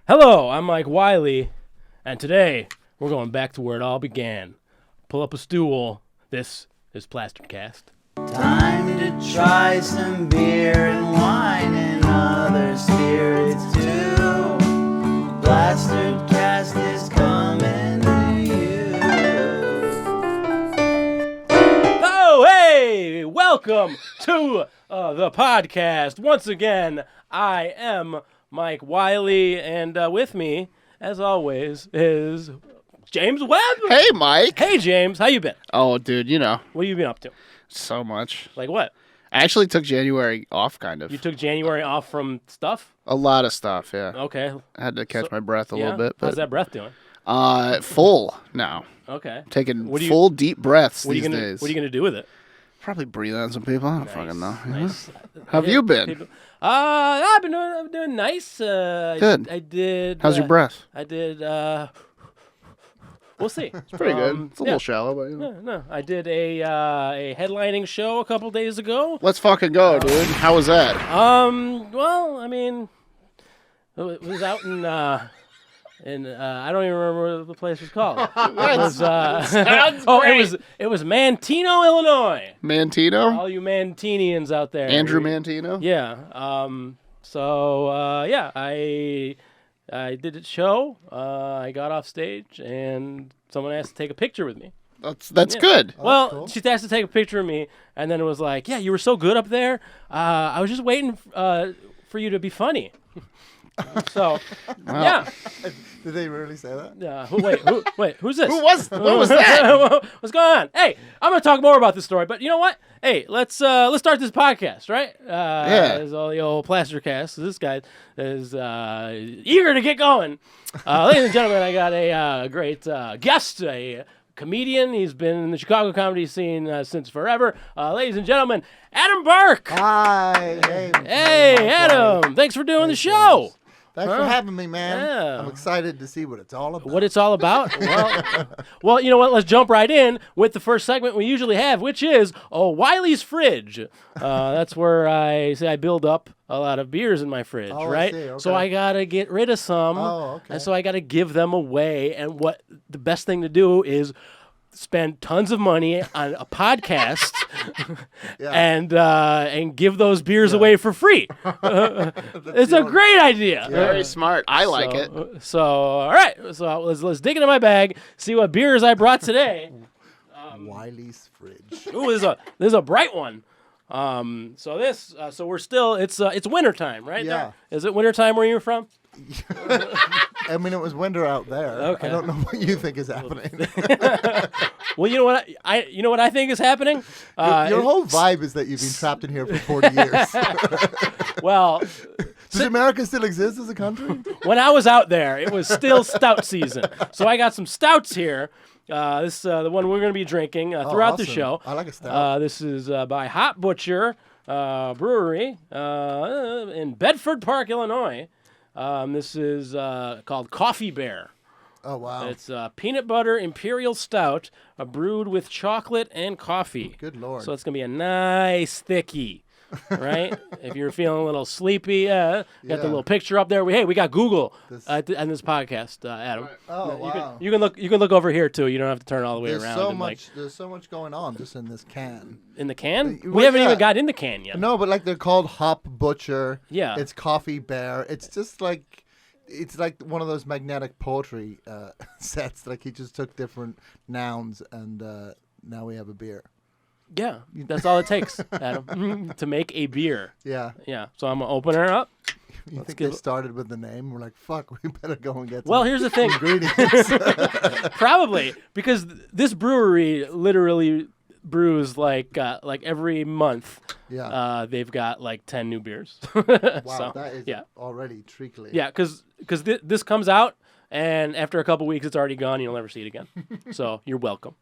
Hello, I'm Mike Wiley, and today we're going back to where it all began. Pull up a stool. This is Plastered Cast. Time to try some beer and wine and other spirits too. Plastered Cast is coming to you. Oh, hey! Welcome to the podcast. Once again, I am Mike Wiley, and with me, as always, is James Webb. Hey, Mike. Hey, James. How you been? Oh, dude, you know. What have you been up to? So much. Like what? I actually took January off, kind of. You took January off from stuff? A lot of stuff, yeah. Okay. I had to catch my breath a little bit. How's But, that breath doing? full now. Okay. Taking What are you- full, deep breaths What are these you gonna days. What are you gonna do with it? Probably breathe on some people. I don't fucking know. you know? Nice. How have you been? I've been doing nice. Good. I did. How's your breath? I did. We'll see. It's Pretty good. It's a little shallow, but you know. No, I did a headlining show a couple days ago. Let's fucking go, dude. How was that? Well, I mean, it was out in I don't even remember what the place was called. It was Sounds oh, great. it was Mantino, Illinois. Mantino? All you Mantinians out there. Andrew Mantino? Yeah. Yeah, I did a show. I got off stage and someone asked to take a picture with me. That's good. Well, cool. she asked to take a picture of me, and then it was like, "Yeah, you were so good up there. I was just waiting for you to be funny." So, yeah. Did they really say that? Who's this? What was that? What's going on? Hey, I'm gonna talk more about this story, but you know what? Hey, let's start this podcast, right? Yeah. As all the old plaster cast. This guy is eager to get going. Ladies and gentlemen, I got a great guest, a comedian. He's been in the Chicago comedy scene since forever. Ladies and gentlemen, Adam Burke. Hi. Hey, Adam. Thanks for doing the show. Thanks for having me, man. Yeah. I'm excited to see what it's all about. What it's all about? Well, you know what? Let's jump right in with the first segment we usually have, which is Wiley's Fridge. That's where I say I build up a lot of beers in my fridge, Oh, I right? see, okay. So I got to get rid of some, Oh, okay. and so I got to give them away. And what the best thing to do is spend tons of money on a podcast Yeah. and give those beers away for free. It's a great idea. Very smart. I like it. So, all right. So let's dig into my bag, see what beers I brought today. Wiley's Fridge. Ooh, this is a bright one. So we're still it's wintertime, right? Yeah. Is it wintertime where you're from? I mean, it was winter out there. Okay. I don't know what you think is happening. Well, you know what you know what I think is happening. Your whole vibe is that you've been trapped in here for 40 years. Well, Does America still exist as a country? when I was out there, it was still stout season. So I got some stouts here. This the one we're going to be drinking throughout the awesome. show. I like a stout. This is by Hot Butcher Brewery in Bedford Park, Illinois. This is called Coffee Bear. Oh, wow. It's peanut butter imperial stout brewed with chocolate and coffee. Good Lord. So it's going to be a nice thickie. Right? If you're feeling a little sleepy, got the Yeah. little picture up there. We got Google This- on this podcast, Adam. Oh, You wow. can look over here too. You don't have to turn all the way There's around. so and, much. There's so much going on just in this can. in the can. Well, We haven't yeah. even got in the can yet. No, but like they're called Hop Butcher. Yeah. It's Coffee Bear. It's just like it's like one of those magnetic poetry sets. Like he just took different nouns and now we have a beer. Yeah, that's all it takes, Adam, to make a beer. Yeah. Yeah. So I'm gonna open her up. You think give they it- started with the name? We're like, fuck, we better go and get some Well, here's the thing. ingredients. Probably because this brewery literally brews like every month. Yeah. They've got like 10 new beers. Wow, So, that is yeah. already treacly. Yeah, because this comes out, and after a couple weeks, it's already gone. You'll never see it again. So you're welcome.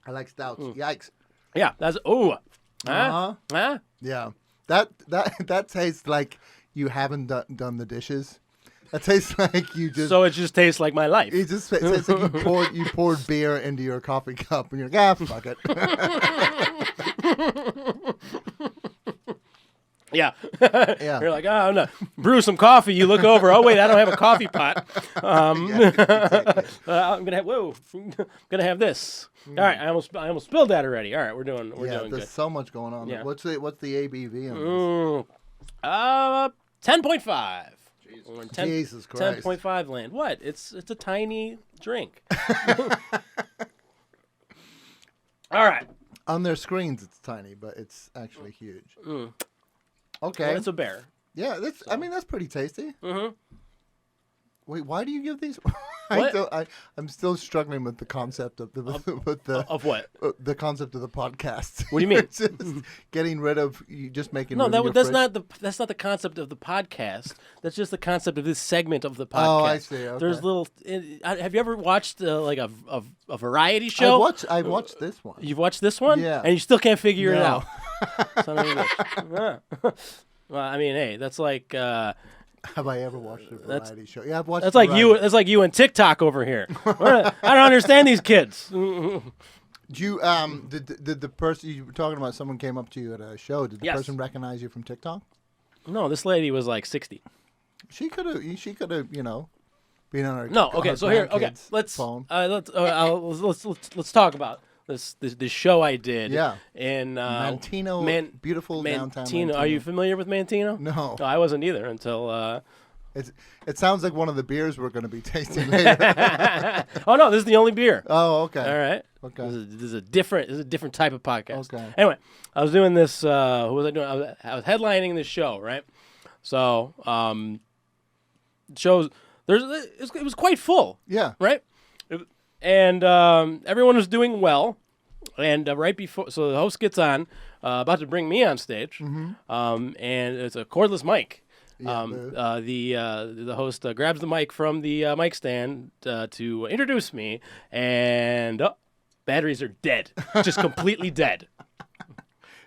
I like stouts. Mm. Yikes. Yeah, that's Uh-huh. Huh? Yeah. That tastes like you haven't done the dishes. That tastes like you just. So it just tastes like my life. It just tastes like you poured beer into your coffee cup and you're like, fuck it. Yeah. Yeah. You're like, oh, no. Brew some coffee. You look over. Oh, wait, I don't have a coffee pot. Exactly. I'm gonna have. Whoa. I'm gonna have this. All right. I almost spilled that already. All right. We're doing There's good. so much going on. Yeah. What's the ABV on this? 10.5. We're in Jesus Christ. 10.5 land. What? It's a tiny drink. All right. On their screens, it's tiny, but it's actually huge. Mm. Okay. Well, it's a bear. Yeah, that's pretty tasty. Mm-hmm. Wait, why do you give these? What? I'm still struggling with the concept of the Of what? the concept of the podcast. What do you mean? It's just getting rid of you just making. No, room in your that's fridge. not the concept of the podcast. That's just the concept of this segment of the podcast. Oh, I see. Okay. There's little. Have you ever watched like a variety show? I watched this one. You've watched this one, Yeah. and you still can't figure it No. out. Son of a bitch. Yeah. Well, I mean, hey, that's like. Have I ever watched a variety show? Yeah, I've watched. That's like you. variety. That's like you and TikTok over here. I don't understand these kids. Do you did the person you were talking about? Someone came up to you at a show. Did the Yes. person recognize you from TikTok? No, this lady was like 60. She could have. Been on her. No, on okay. her So here, okay. grandkid's Let's phone. let's talk about this show I did. Yeah. In Mantino, beautiful downtown. Mantino. Are you familiar with Mantino? No. No, I wasn't either until. It sounds like one of the beers we're going to be tasting later. Oh no, this is the only beer. Oh, okay. All right. Okay. This is a different type of podcast. Okay. Anyway, I was doing this. Who was I doing? I was headlining this show, right? So, shows. It was quite full, Yeah. right? And everyone was doing well. And right before, so the host gets on, about to bring me on stage, and it's a cordless mic. Yeah, The host grabs the mic from the mic stand to introduce me, and batteries are dead, just completely dead.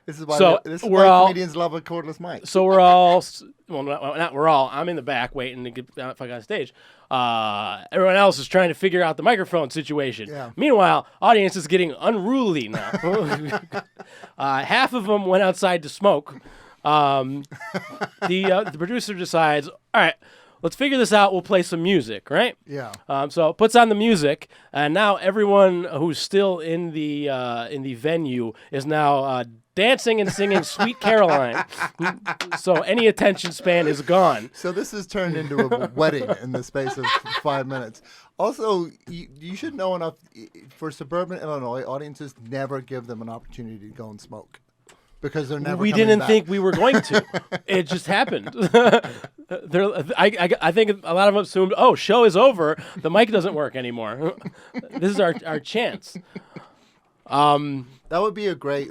This is why So we're all- comedians love a cordless mic. So we're all, well, not we're all. I'm in the back waiting to get fuck on stage. Everyone else is trying to figure out the microphone situation. Yeah. Meanwhile, audience is getting unruly now. Half of them went outside to smoke. The producer decides, all right, let's figure this out. We'll play some music, right? Yeah. So it puts on the music, and now everyone who's still in the venue is now dancing and singing "Sweet Caroline." So any attention span is gone. So this has turned into a wedding in the space of 5 minutes. Also, you should know enough for suburban Illinois audiences. Never give them an opportunity to go and smoke. Because they're never. We coming didn't back. think we were going to. It just happened. I think a lot of them assumed, oh, show is over. The mic doesn't work anymore. This is our chance. That'd be a great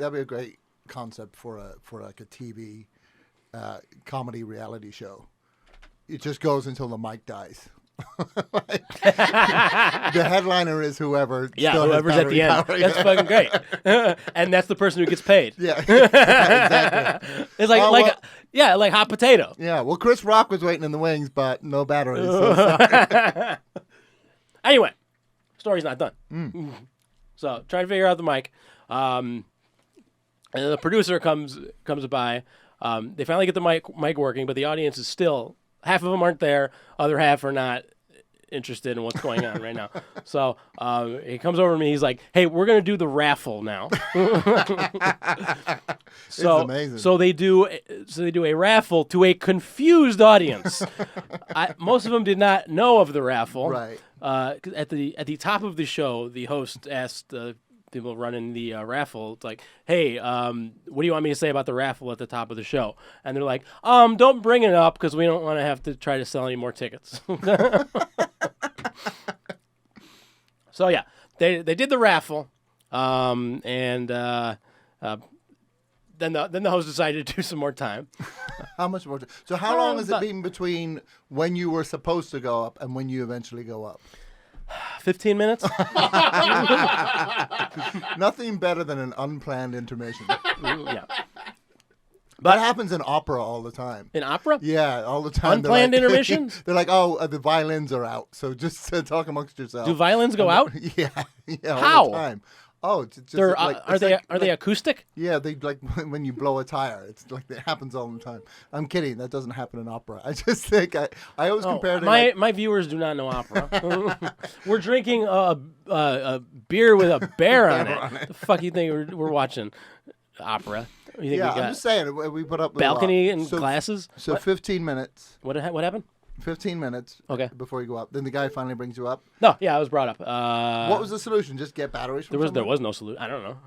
concept for like a TV comedy reality show. It just goes until the mic dies. The headliner is whoever. Yeah, still has whoever's at the battery end. power, That's yeah. fucking great. And that's the person who gets paid. Yeah, exactly. It's like Oh, like hot potato. Yeah, well, Chris Rock was waiting in the wings, but no batteries. So sorry. Anyway, story's not done. So trying to figure out the mic. And the producer comes by. They finally get the mic working, but the audience is still, half of them aren't there, other half are not interested in what's going on right now. So he comes over to me. He's like, "Hey, we're gonna do the raffle now." So, It's amazing. So they do a raffle to a confused audience. Most of them did not know of the raffle. Right. At the top of the show, the host asked people running the raffle, it's like, "Hey, what do you want me to say about the raffle at the top of the show?" And they're like, "Don't bring it up because we don't want to have to try to sell any more tickets." So yeah, they did the raffle, and then the host decided to do some more time. How much more? So how long has it been between when you were supposed to go up and when you eventually go up? 15 minutes. Nothing better than an unplanned intermission. Yeah. That happens in opera all the time. In opera? Yeah, all the time. Unplanned They're like, intermissions? They're like, oh, the violins are out, so just talk amongst yourselves. Do violins go out? Yeah, all How? the time. Oh, it's just They're like, are they acoustic? Yeah, they like when you blow a tire. It's like it happens all the time. I'm kidding. That doesn't happen in opera. I just think I always compare it to my viewers do not know opera. We're drinking a beer with a bear on it. The fuck you think we're watching opera? You think yeah, we got I'm just saying we put up balcony and glasses. So 15 minutes. What happened? 15 minutes. Okay. Before you go up, then the guy finally brings you up. No, yeah, I was brought up. What was the solution? Just get batteries from there somewhere? was no solution. I don't know.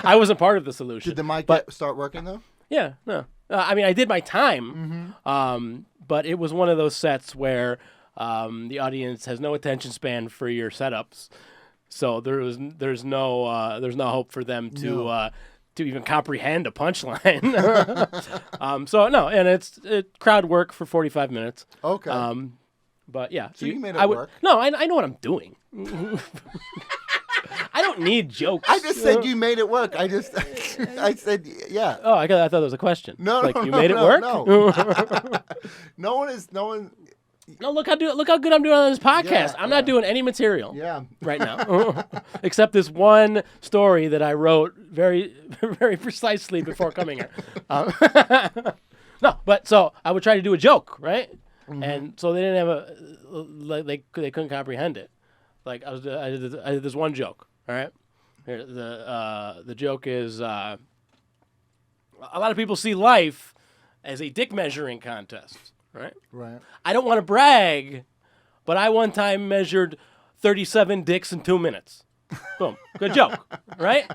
I wasn't part of the solution. Did the mic start working though? Yeah, no. I mean, I did my time, but it was one of those sets where the audience has no attention span for your setups, so there's no hope for them to even comprehend a punchline. So no, and it's crowd work for 45 minutes. Okay. But yeah, So you made it work? No, I know what I'm doing. I don't need jokes. I just said you made it work. I said yeah. Oh, I thought that was a question. No, like no, you no, made it no, work. No. No one. No, look how good I'm doing on this podcast. Yeah, I'm not doing any material Yeah. right now, except this one story that I wrote very, very precisely before coming here. No, but so I would try to do a joke, right? And so they didn't have they couldn't comprehend it. Like I did this one joke. All right, here, the joke is a lot of people see life as a dick measuring contest. Right. I don't want to brag, but I one time measured 37 dicks in 2 minutes. Boom. Good joke, right?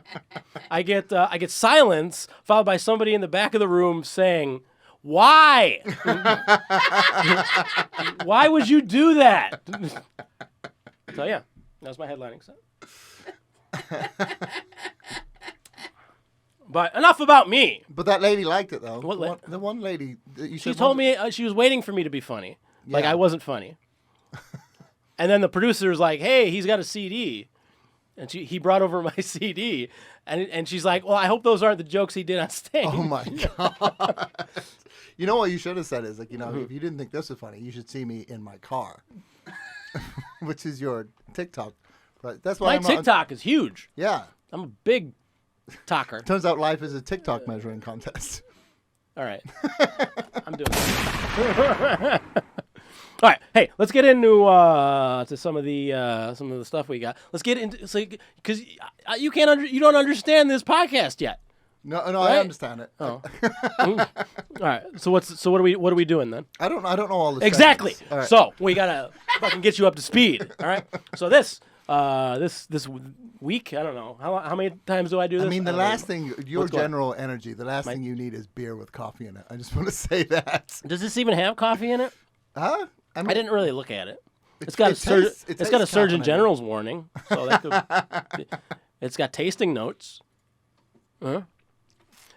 I get silence followed by somebody in the back of the room saying, "Why? Why would you do that?" So yeah, that was my headlining set. But enough about me. But that lady liked it though. What the one lady that you She said told me she was waiting for me to be funny. Like Yeah. I wasn't funny. And then the producer's like, "Hey, he's got a CD." And he brought over my CD. And she's like, "Well, I hope those aren't the jokes he did on stage." Oh my god. You know what you should have said is like, if you didn't think this was funny, you should see me in my car. Which is your TikTok. Right. That's why My TikTok is huge. Yeah. I'm a big talker. Turns out life is a TikTok measuring contest. All right. I'm doing it. All right. Hey, let's get into to some of the stuff we got. Let's get into because you don't understand this podcast yet. No, right? I understand it. Oh. All right. So what are we doing then? I don't know all the Exactly. segments. All right. So we gotta fucking get you up to speed. All right. So this week, I don't know how many times do I do this. I mean, the last thing, your What's going on? general energy, the last thing you need is beer with coffee in it. I just want to say that. Does this even have coffee in it? Huh? I mean, I didn't really look at it. It's it got tastes- it it's got a tastes Surgeon caffeinated. General's warning. So that could, it's got tasting notes.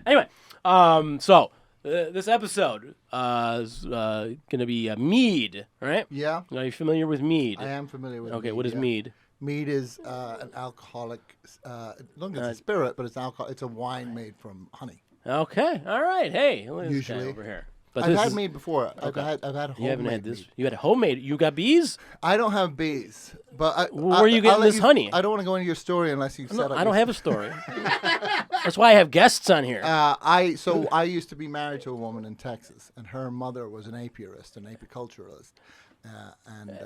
Anyway, so this episode is going to be Mead, right? Yeah, Are you familiar with Mead? I am familiar with Okay, mead, what is yeah. Mead? Mead is an alcoholic, it's a spirit, but it's alcohol. It's a wine made from honey. Okay, all right. Hey, look at this guy Usually. over here. But I've this had is, mead before. Okay. I've had homemade you haven't had this. mead. You had a homemade. You got bees? I don't have bees, but Where are you getting I'll let this honey? I don't want to go into your story unless you've set up. I don't have a story. That's why I have guests on here. I used to be married to a woman in Texas, and her mother was an apiarist, an apiculturalist.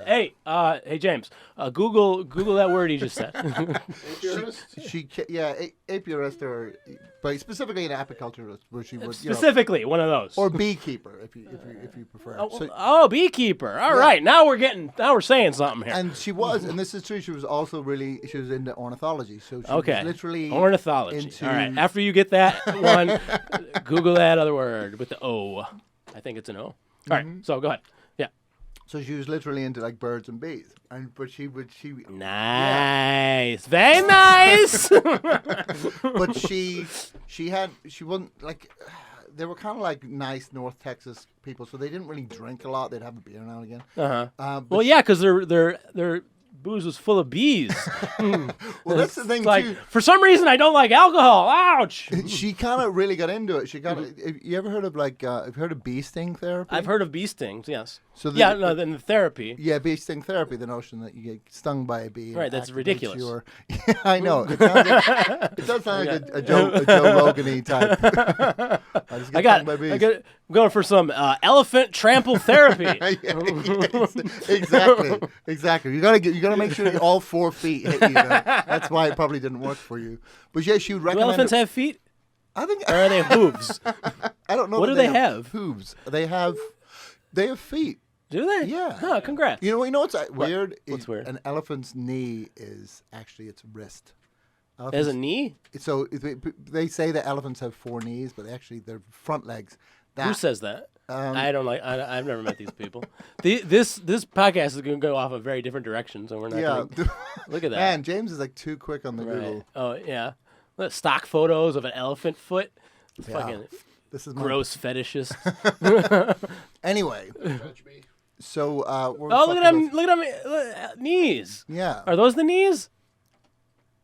Hey, James, Google that word he just said. Apiarist, or but specifically an apiculturist, where she would Specifically, one of those. or beekeeper, if you prefer. Beekeeper. All right, now we're saying something here. And she was, and this is true. She was also she was into ornithology. So she was literally ornithology. into- All right, after you get that one, Google that other word with the O. I think it's an O. All right, so go ahead. Yeah. So she was literally into like birds and bees, but she Nice, very nice. but she wasn't like, they were kind of like nice North Texas people, so they didn't really drink a lot. They'd have a beer now and again. Uh-huh. But Well, yeah, because they're booze was full of bees. Well, that's the thing, like, too. for some reason, I don't like alcohol. Ouch. She kind of really got into it. She got. You ever heard of have you heard of bee sting therapy? I've heard of bee stings, yes. So then the therapy. Yeah, bee sting therapy. The notion that you get stung by a bee. Right, that's ridiculous. Yeah, I know. It does sound like a Joe Rogan-y type. I got I'm going for some elephant trample therapy. Exactly. You gotta make sure all 4 feet hit you. That's why it probably didn't work for you. But yeah, she would Do recommend. elephants have feet? I think. Or are they hooves? I don't know. What do they have? Hooves. They have feet. Do they? Yeah. Oh, congrats. You know what's weird? What's weird? An elephant's knee is actually its wrist. It has a knee? So they say that elephants have 4 knees, but actually their front legs. Who says that? I don't like. I've never met these people. This podcast is going to go off a very different direction, so we're not. Yeah. Look at that. Man, James is like too quick on the Google. Oh yeah. Look, stock photos of an elephant foot. Fucking This is gross fetishist. Anyway. So look at them! Look at them knees. Yeah. Are those the knees?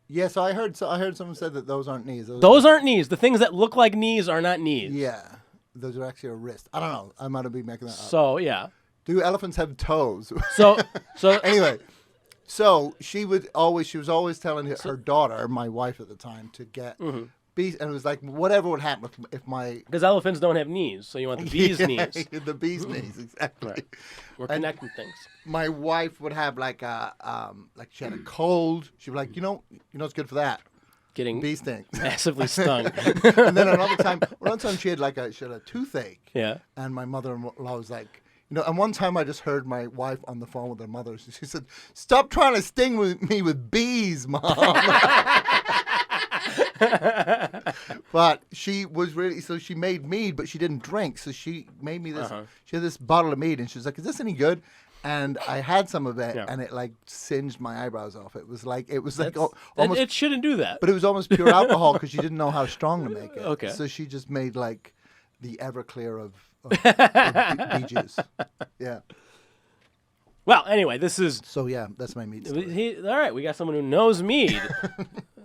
Yeah. So I heard someone said that those aren't knees. Those aren't knees. The things that look like knees are not knees. Yeah. Those are actually a wrist. I don't know. I might be making that up. So yeah. Do elephants have toes? So anyway, so she was always telling her daughter, my wife at the time, to get bees, and it was like whatever would happen if my because elephants don't have knees, so you want the bee's knees. The bee's knees, exactly. Right. We're connecting things. My wife would have like she had a cold. She'd be like, you know, it's good for that. Getting bee sting. Massively stung. And then another time she had a toothache. Yeah. And my mother-in-law was like, and one time I just heard my wife on the phone with her mother. She said, "Stop trying to sting me with bees, Mom." But she was so she made mead, but she didn't drink. So she made me this. She had this bottle of mead, and she was like, "Is this any good?" And I had some of it, and it like singed my eyebrows off. It was like almost. It shouldn't do that. But it was almost pure alcohol because she didn't know how strong to make it. Okay. So she just made like the Everclear of bee juice. Yeah. Well, anyway, this is. So yeah, that's my mead story. All right, we got someone who knows mead,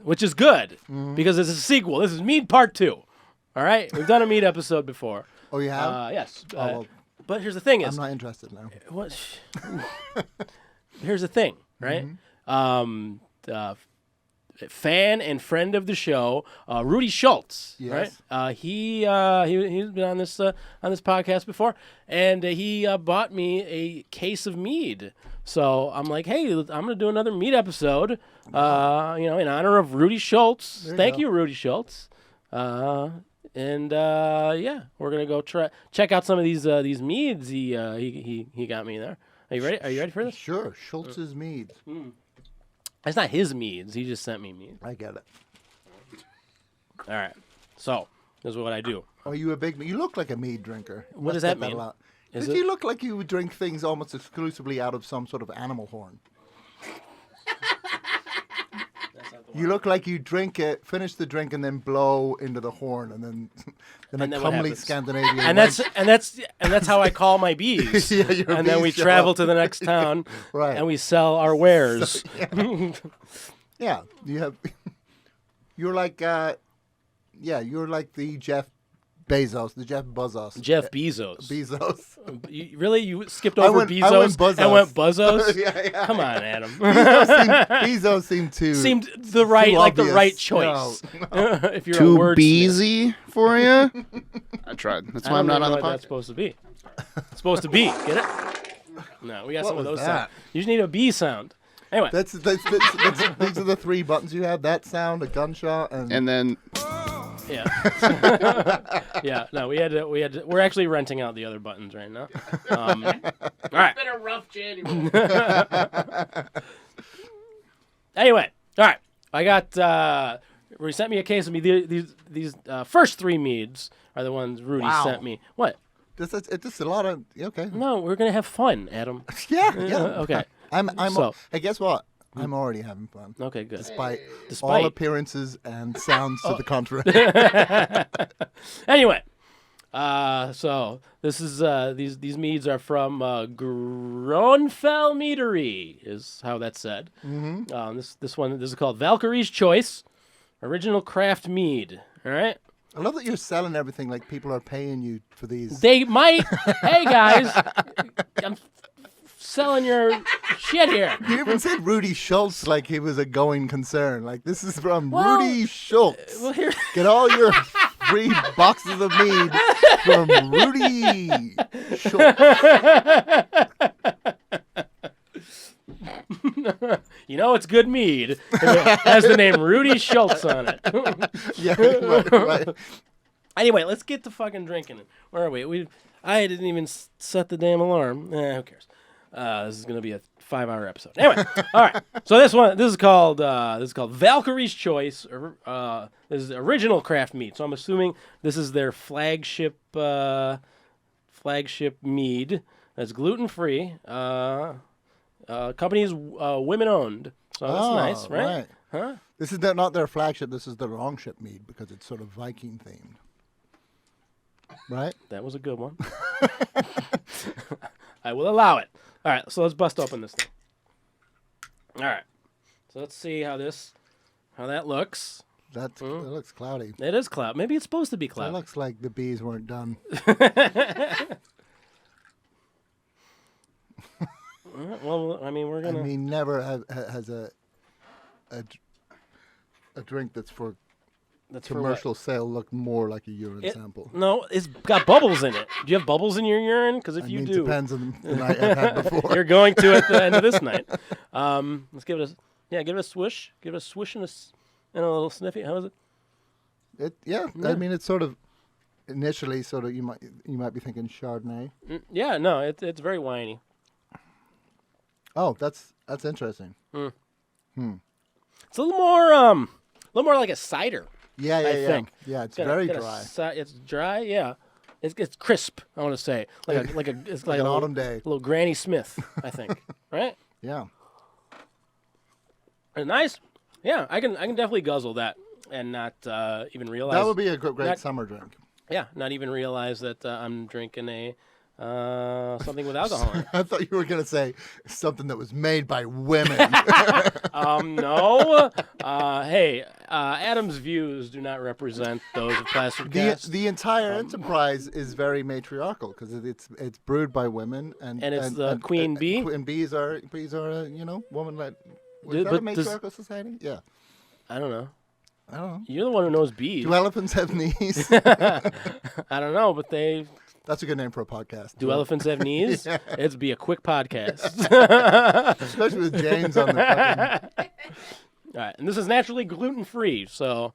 which is good because it's a sequel. This is Mead Part 2. All right, we've done a mead episode before. Oh, you have? Yes. Well, but here's the thing: I'm not interested now. Here's the thing, right? Fan and friend of the show, Rudy Schultz. Yes. Right? He's been on this podcast before, and he bought me a case of mead. So I'm like, hey, I'm gonna do another mead episode, in honor of Rudy Schultz. Thank you, Rudy Schultz. And we're gonna go check out some of these meads he got me there. Are you ready? Are you ready for this? Sure. Schultz's mead. It's not his meads. He just sent me mead. I get it. All right. So this is what I do. Are you a big? You look like a mead drinker. What does that mean? You look like you would drink things almost exclusively out of some sort of animal horn. You look like you drink it, finish the drink, and then blow into the horn, and then a comely Scandinavian. And that's how I call my bees. And then we travel to the next town, right? And we sell our wares. So, yeah, you have. You're like, you're like the Jeff Bezos, the Jeff Bezos. Jeff Bezos. Bezos. You skipped over Bezos and went Buzzos? Yeah. Come on, Adam. Bezos seemed the right choice. No. If you're too a wordsmith. beesy for you. I tried. That's why I'm not on the podcast. That's supposed to be. It's supposed to be. Get it? No, we got some of those sounds. You just need a bee sound. Anyway, these are the 3 buttons you have. That sound, a gunshot, and then. Yeah. Yeah. No, we had to. We're actually renting out the other buttons right now. All right. It's been a rough January. Anyway, all right. I got. He sent me a case of me. These first 3 meads are the ones Rudy sent me. What? This is a lot of okay. No, we're gonna have fun, Adam. Yeah. Okay. Hey, guess what? I'm already having fun. Okay, good. Despite all appearances and sounds to the contrary. Anyway, So this is these meads are from Gronfell Meadery, is how that's said. Mm-hmm. This is called Valkyrie's Choice, original craft mead. All right. I love that you're selling everything like people are paying you for these. They might. Hey guys, I'm selling your shit here. You even said Rudy Schultz like he was a going concern. Like this is from Rudy Schultz. Well, here. Get all your free boxes of mead from Rudy Schultz. You know it's good mead if it has the name Rudy Schultz on it. Yeah, right. Anyway, let's get to fucking drinking. Where are we? I didn't even set the damn alarm. Who cares? This is gonna be a 5-hour episode. Anyway, all right. So this is called Valkyrie's Choice. This is original craft mead. So I'm assuming this is their flagship mead. That's gluten free. Company is women owned. So that's nice, right? Huh? This is not their flagship. This is their longship mead because it's sort of Viking themed. Right? That was a good one. I will allow it. All right, so let's bust open this thing. All right, so let's see how that looks. That looks cloudy. It is cloud. Maybe it's supposed to be cloud. It looks like the bees weren't done. Well, I mean, we're gonna. I mean, never has a drink that's for commercial sale look more like a urine sample. No, it's got bubbles in it. Do you have bubbles in your urine? Because if you do, depends on the night I've had before. You're going to at the end of this night. Let's give it a swish. Give it a swish and a little sniffy. How is it? I mean, it's sort of initially sort of you might be thinking Chardonnay. Yeah, no, it's very winey. Oh, that's interesting. It's a little more like a cider. Yeah. I think. Yeah, it's very dry. It's dry. Yeah, it's crisp. I want to say it's like an autumn day. A little Granny Smith, I think. Right? Yeah. It's nice. Yeah, I can definitely guzzle that and not even realize that would be a great summer drink. Yeah, not even realize that I'm drinking a something with alcohol in it. I thought you were going to say something that was made by women. No. Hey, Adam's views do not represent those of Plastered. The entire enterprise is very matriarchal because it's brewed by women and it's the queen bee. And bees are woman-led. Is that a matriarchal society? Yeah. I don't know. You're the one who knows bees. Do elephants have knees? I don't know, but they. That's a good name for a podcast. Do elephants have knees? Yeah. It'd be a quick podcast. Especially with James on the fucking... All right, and this is naturally gluten-free, so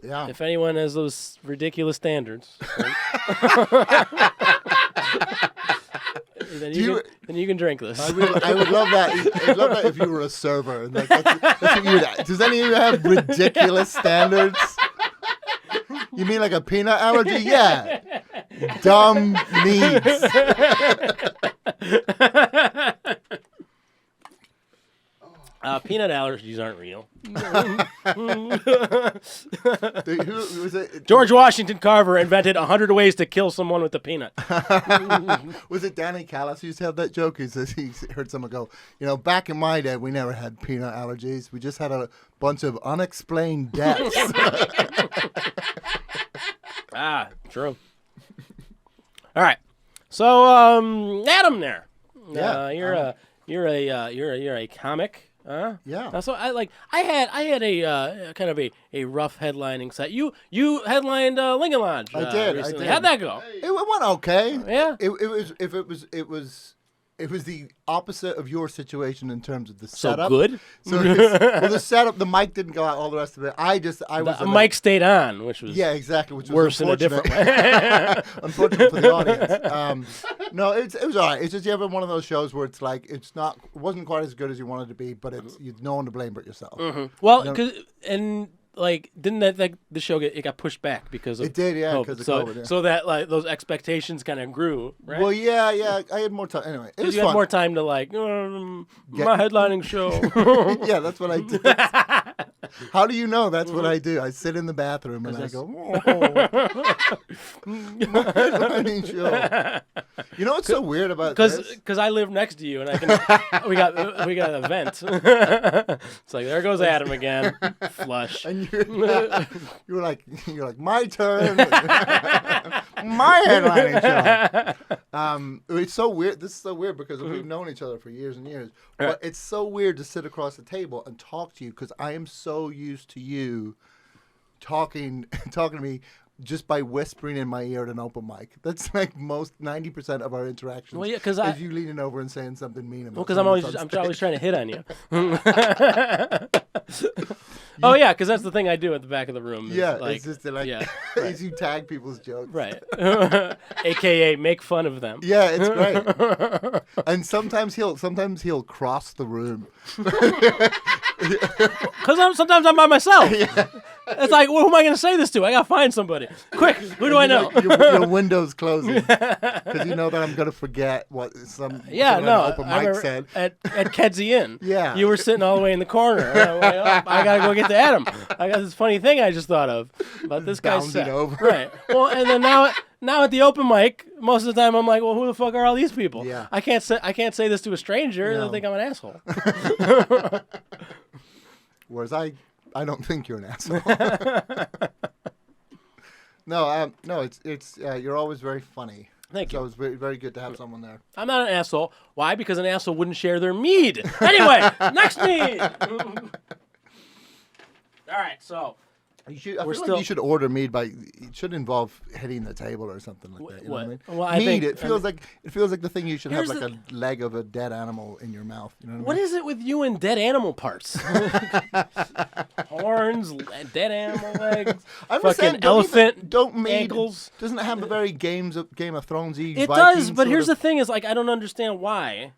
if anyone has those ridiculous standards, then you can drink this. I would love that. I'd love that if you were a server. And that's what you would. Does any of you have ridiculous standards? You mean like a peanut allergy? Yeah. Dumb needs. Peanut allergies aren't real. Who was it? George Washington Carver invented 100 ways to kill someone with a peanut. Was it Danny Callis who used to have that joke? He says he heard someone go, back in my day, we never had peanut allergies. We just had a bunch of unexplained deaths. True. All right. So, Adam, there. Yeah. You're a comic. Yeah. So I had a kind of a rough headlining set. You headlined Lincoln Lodge. I did. Recently. How'd that go? It went okay. Yeah. It was the opposite of your situation in terms of the setup. So good. So the setup, the mic didn't go out, all the rest of it. The mic stayed on, which was which was worse in a different way. Unfortunate for the audience. No, it was all right. It's just you have one of those shows where it's like it wasn't quite as good as you wanted it to be, but you've no one to blame but yourself. Mm-hmm. Well, didn't that the show got pushed back because of it did, yeah, because of COVID. Yeah. So that those expectations kind of grew, right? Well, yeah, I had more time. Anyway, it was you fun. had more time to my headlining show. Yeah, that's what I did. How do you know that's what I do? I sit in the bathroom and I go, "Oh, my headlining show." You know what's so weird about this? Because I live next to you and I can. we got an event. It's like there goes Adam again. Flush. And you're like my turn. My headlining show. It's so weird. This is so weird because we've known each other for years and years. But it's so weird to sit across the table and talk to you because I am so used to you talking to me just by whispering in my ear at an open mic. That's like 90% of our interactions. Well, yeah, because is you leaning over and saying something mean about. Well, because I'm always trying to hit on you. Oh yeah, because that's the thing I do at the back of the room. Yeah, like, it's just like right. is you tag people's jokes. Right. AKA make fun of them. Yeah, it's great. And sometimes he'll cross the room. Because sometimes I'm by myself. Yeah. It's like, who am I going to say this to? I got to find somebody. Quick, who do I know? Your window's closing. Because you know that I'm going to forget what someone open mic said. At Kedzie Inn. Yeah. You were sitting all the way in the corner. I got to go get to Adam. I got this funny thing I just thought of about this guy's set. Over. Right. Well, and then now at the open mic, most of the time I'm like, well, who the fuck are all these people? Yeah. I can't say this to a stranger. No. They'll think I'm an asshole. Whereas I don't think you're an asshole. No, it's you're always very funny. Thank you. So it's very, very good to have someone there. I'm not an asshole. Why? Because an asshole wouldn't share their mead. Anyway, next mead. All right, so. I feel like you should order mead it should involve hitting the table or something like that. You know what I mean? Well, mead, it feels like the thing you should have like a leg of a dead animal in your mouth. You know what is it with you and dead animal parts? Horns, dead animal legs, fucking elephant ankles. Doesn't it have a very Game of Thrones-y It does, but here's the thing: is like I don't understand why.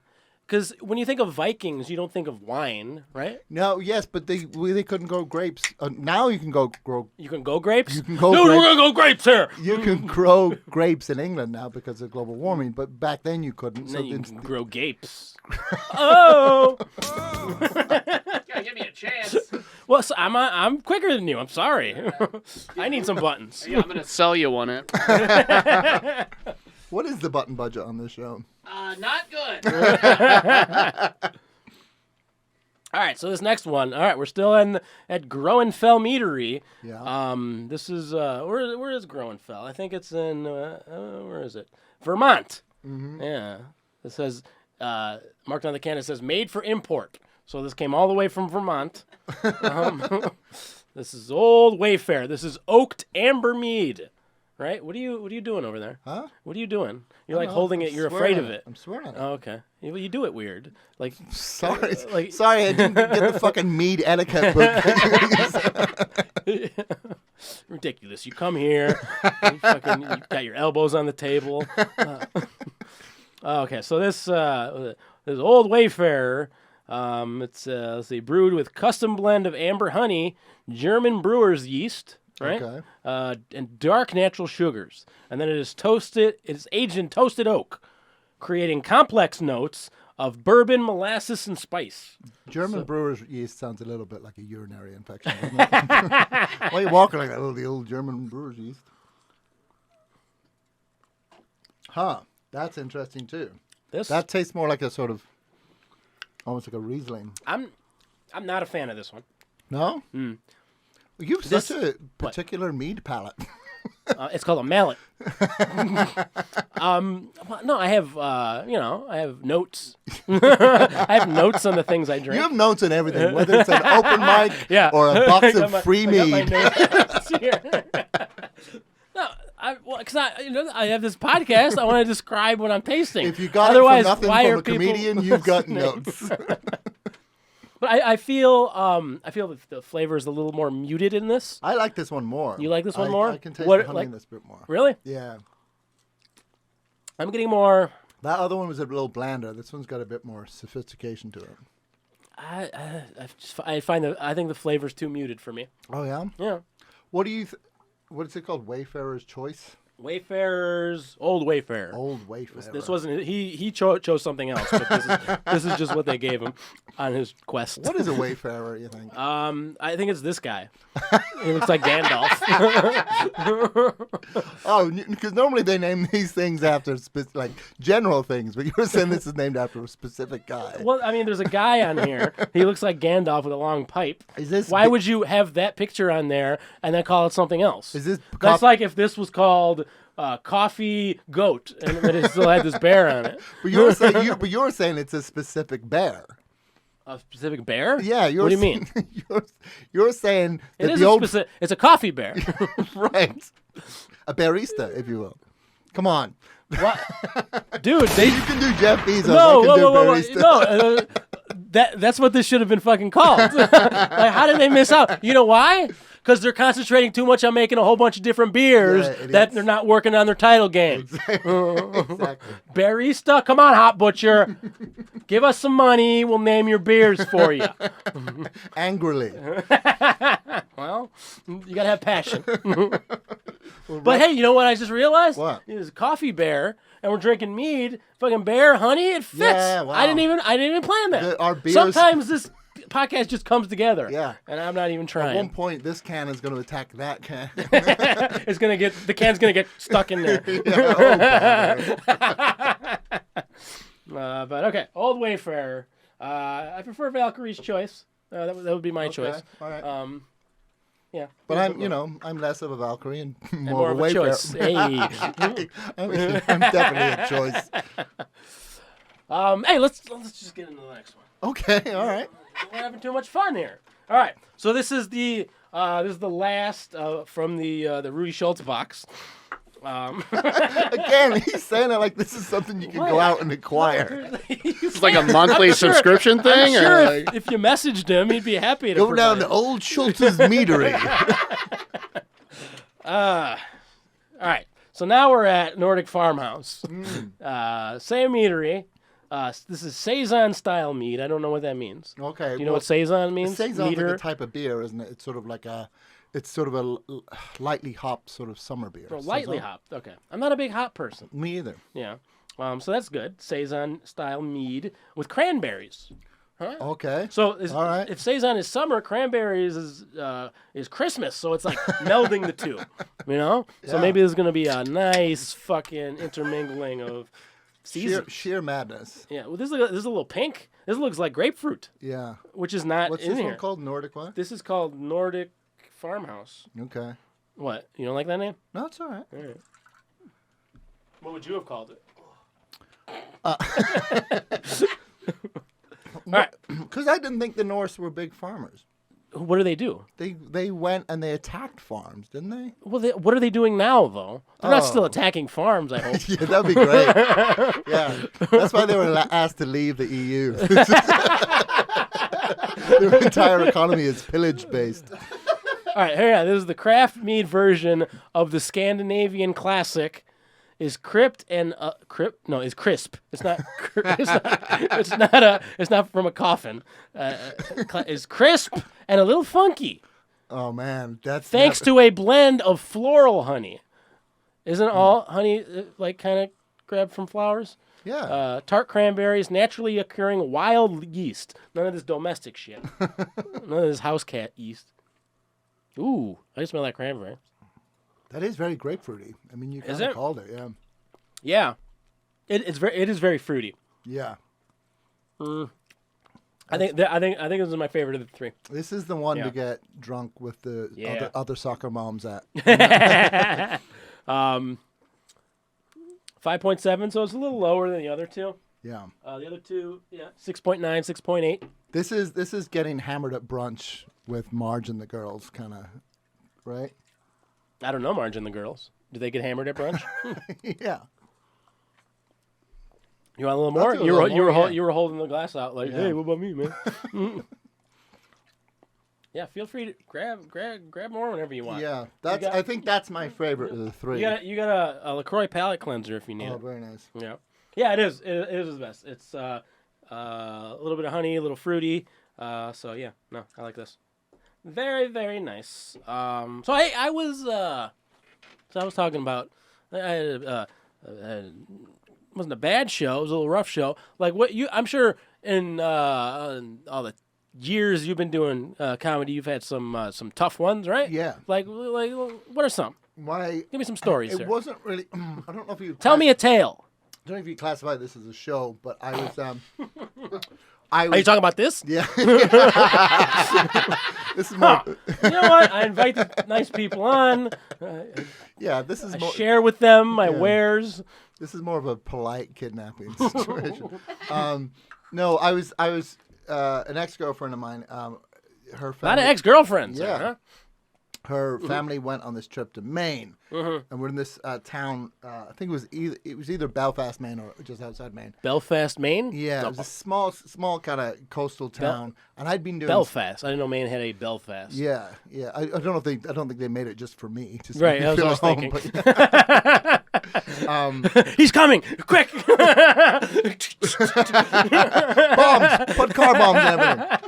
Because when you think of Vikings, you don't think of wine, right? No, yes, but they couldn't grow grapes. Now you can grow. You can go grapes. You can go. No, we're gonna go grapes here. You can grow grapes in England now because of global warming, but back then you couldn't. So you can grow gapes. Oh! Gotta give me a chance. Well, so I'm quicker than you. I'm sorry. I need some buttons. Yeah, I'm gonna sell you one. What is the button budget on this show? Not good. All right, so this next one. All right, we're still at Groenfell Meadery. Yeah. This is where is Groenfell? I think it's in where is it? Vermont. Mm-hmm. Yeah. It says marked on the can. It says made for import. So this came all the way from Vermont. This is Old Wayfair. This is oaked amber mead. Right? What are you doing over there? Huh? What are you doing? You're like holding it. You're afraid of it. I'm swearing. Oh, okay. You do it weird. Like sorry, like sorry, I didn't get the fucking mead etiquette book. Ridiculous. You come here, you got your elbows on the table. Okay, so this Old Wayfarer. It's let's see, brewed with custom blend of amber honey, German brewer's yeast. Right, Okay. And dark natural sugars, and then it is toasted. It is aged in toasted oak, creating complex notes of bourbon, molasses, and spice. German brewer's yeast sounds a little bit like a urinary infection. Doesn't it? Why are you walking like that? The old German brewer's yeast. Huh. That's interesting too. That tastes more like a sort of, almost like a Riesling. I'm not a fan of this one. No. Mm. You have such a particular mead palate. It's called a mallet. No, I have I have notes. I have notes on the things I drink. You have notes on everything, whether it's an open mic or a box of free mead. No, because I have this podcast. I want to describe what I'm tasting. If you got Otherwise, it from nothing why from are a comedian, you've got notes. But I feel that the flavor is a little more muted in this. I like this one more. You like this one more? I can taste the honey in this bit more. Really? Yeah. I'm getting more. That other one was a little blander. This one's got a bit more sophistication to it. I think the flavor's too muted for me. Oh yeah. Yeah. What do you? What is it called? Wayfarer's Choice. Wayfarer's Old Wayfarer. Old Wayfarer. This wasn't he chose something else, but this is just what they gave him. on his quest. What is a wayfarer, you think? I think it's this guy. He looks like Gandalf. Oh, because normally they name these things after like general things, but you were saying this is named after a specific guy. Well, I mean, there's a guy on here. He looks like Gandalf with a long pipe. Is this Why would you have that picture on there and then call it something else? Is this That's like if this was called Coffee Goat, and it still had this bear on it. But you were saying it's a specific bear. A specific bear? Yeah. What do you mean? You're saying that It is the old it's a coffee bear. right, a barista, if you will. Come on, What? Dude, you can do Jeff Bezos. No, I can do whoa, barista. no. That's what this should have been fucking called. Like, how did they miss out? You know why? Because they're concentrating too much on making a whole bunch of different beers that they're not working on their title game. Exactly. Barista, come on, Hot Butcher. Give us some money. We'll name your beers for you. Angrily. Well, you got to have passion. But hey, you know what I just realized? What? It's a coffee bear, and we're drinking mead. Fucking bear, honey, it fits. Yeah, wow. I didn't even plan that. Our beers- Sometimes this podcast just comes together. Yeah. And I'm not even At trying. one point, this can is going to attack that can. The can's gonna get stuck in there. But okay, Old Wayfarer. I prefer Valkyrie's choice. That would be my choice. All right. Yeah. But I'm less of a Valkyrie and More of a wayfarer. choice. Hey. I'm definitely a choice. Hey, let's just get into the next one. Okay, all right. We're having too much fun here. All right, so this is the last from the Rudy Schultz box. Again, he's saying it like this is something you can go out and acquire. It's like a monthly subscription thing? I'm sure or like... if you messaged him, he'd be happy to Go down provide to Old Schultz's meadery. All right, so now we're at Nordic Farmhouse. Same meadery. This is Saison style mead. I don't know what that means. Okay. Do you know what Saison means? Saison's like Meader? a type of beer, isn't it? It's sort of like a lightly hopped sort of summer beer. Oh, lightly Saison? hopped. Okay. I'm not a big hop person. Me either. Yeah. So that's good. Saison style mead with cranberries. Huh? Okay. So All right. if Saison is summer, cranberries is Christmas. So it's like melding the two, you know? So Yeah. maybe there's going to be a nice fucking intermingling of seasons. Sheer madness. Yeah. Well, this is a little pink. This looks like grapefruit, Yeah. which is not What's in this here. one called? Nordic what? This is called Nordic Farmhouse. Okay. What? You don't like that name? No, it's all right. All right. What would you have called it? All right. Because I didn't think the Norse were big farmers. What do they do? They went and they attacked farms, didn't they? Well, what are they doing now, though? They're not still Oh. attacking farms, I hope. Yeah, that'd be great. Yeah, that's why they were asked to leave the EU. Their entire economy is pillage based. All right, here, this is the craft mead version of the Scandinavian classic. Is crisp and is crisp. It's not. It's not from a coffin. Is crisp and a little funky, Oh man, that's thanks to a blend of floral honey. Isn't all honey like kind of grabbed from flowers? yeah. Tart cranberries, naturally occurring wild yeast. None of this domestic shit. None of this house cat yeast. Ooh, I just smell that cranberry. That is very grapefruity. I mean, you Is kind of it? called it, yeah. Yeah, it is very fruity. Yeah. I think this is my favorite of the three. This is the one Yeah. to get drunk with the Yeah. other soccer moms at. 5.7, so it's a little lower than the other two. Yeah. The other two, 6.9, 6.8. This is getting hammered at brunch with Marge and the girls, kind of, right? I don't know, Marge and the girls. Do they get hammered at brunch? Yeah. You want a little I'll more? do a little more, yeah. You were holding the glass out like, Yeah. hey, what about me, man? Yeah, feel free to grab more whenever you want. Yeah. got- I think that's my favorite of the three. You got a LaCroix palate cleanser if you need Oh, it. very nice. Yeah. Yeah, it is. It is the best. It's a little bit of honey, a little fruity. So yeah, no, I like this. Very, very nice. So I was talking about I had wasn't a bad show. It was a little rough show. Like I'm sure in all the years you've been doing comedy, you've had some tough ones, right? Yeah. Like what are some? Give me some stories It here. wasn't really. I don't know if you Tell me a tale. I don't know if you classify this as a show, but I was. Are you talking about this? Yeah. This is more. You know what? I invite the nice people on. Yeah, this is I more. share with them my wares. This is more of a polite kidnapping situation. No, I was an ex-girlfriend of mine. Her family, A lot of ex-girlfriends. Yeah. There, huh? Her family went on this trip to Maine, and we're in this town. I think it was either Belfast, Maine, or just outside Maine. Belfast, Maine. Yeah, it was a small kind of coastal town, and I'd been doing Belfast. I didn't know Maine had a Belfast. Yeah. I don't know if I don't think they made it just for me. Just Right, to make that's me what I feel was at home, but- He's coming! Quick! bombs! Put car bombs and everything.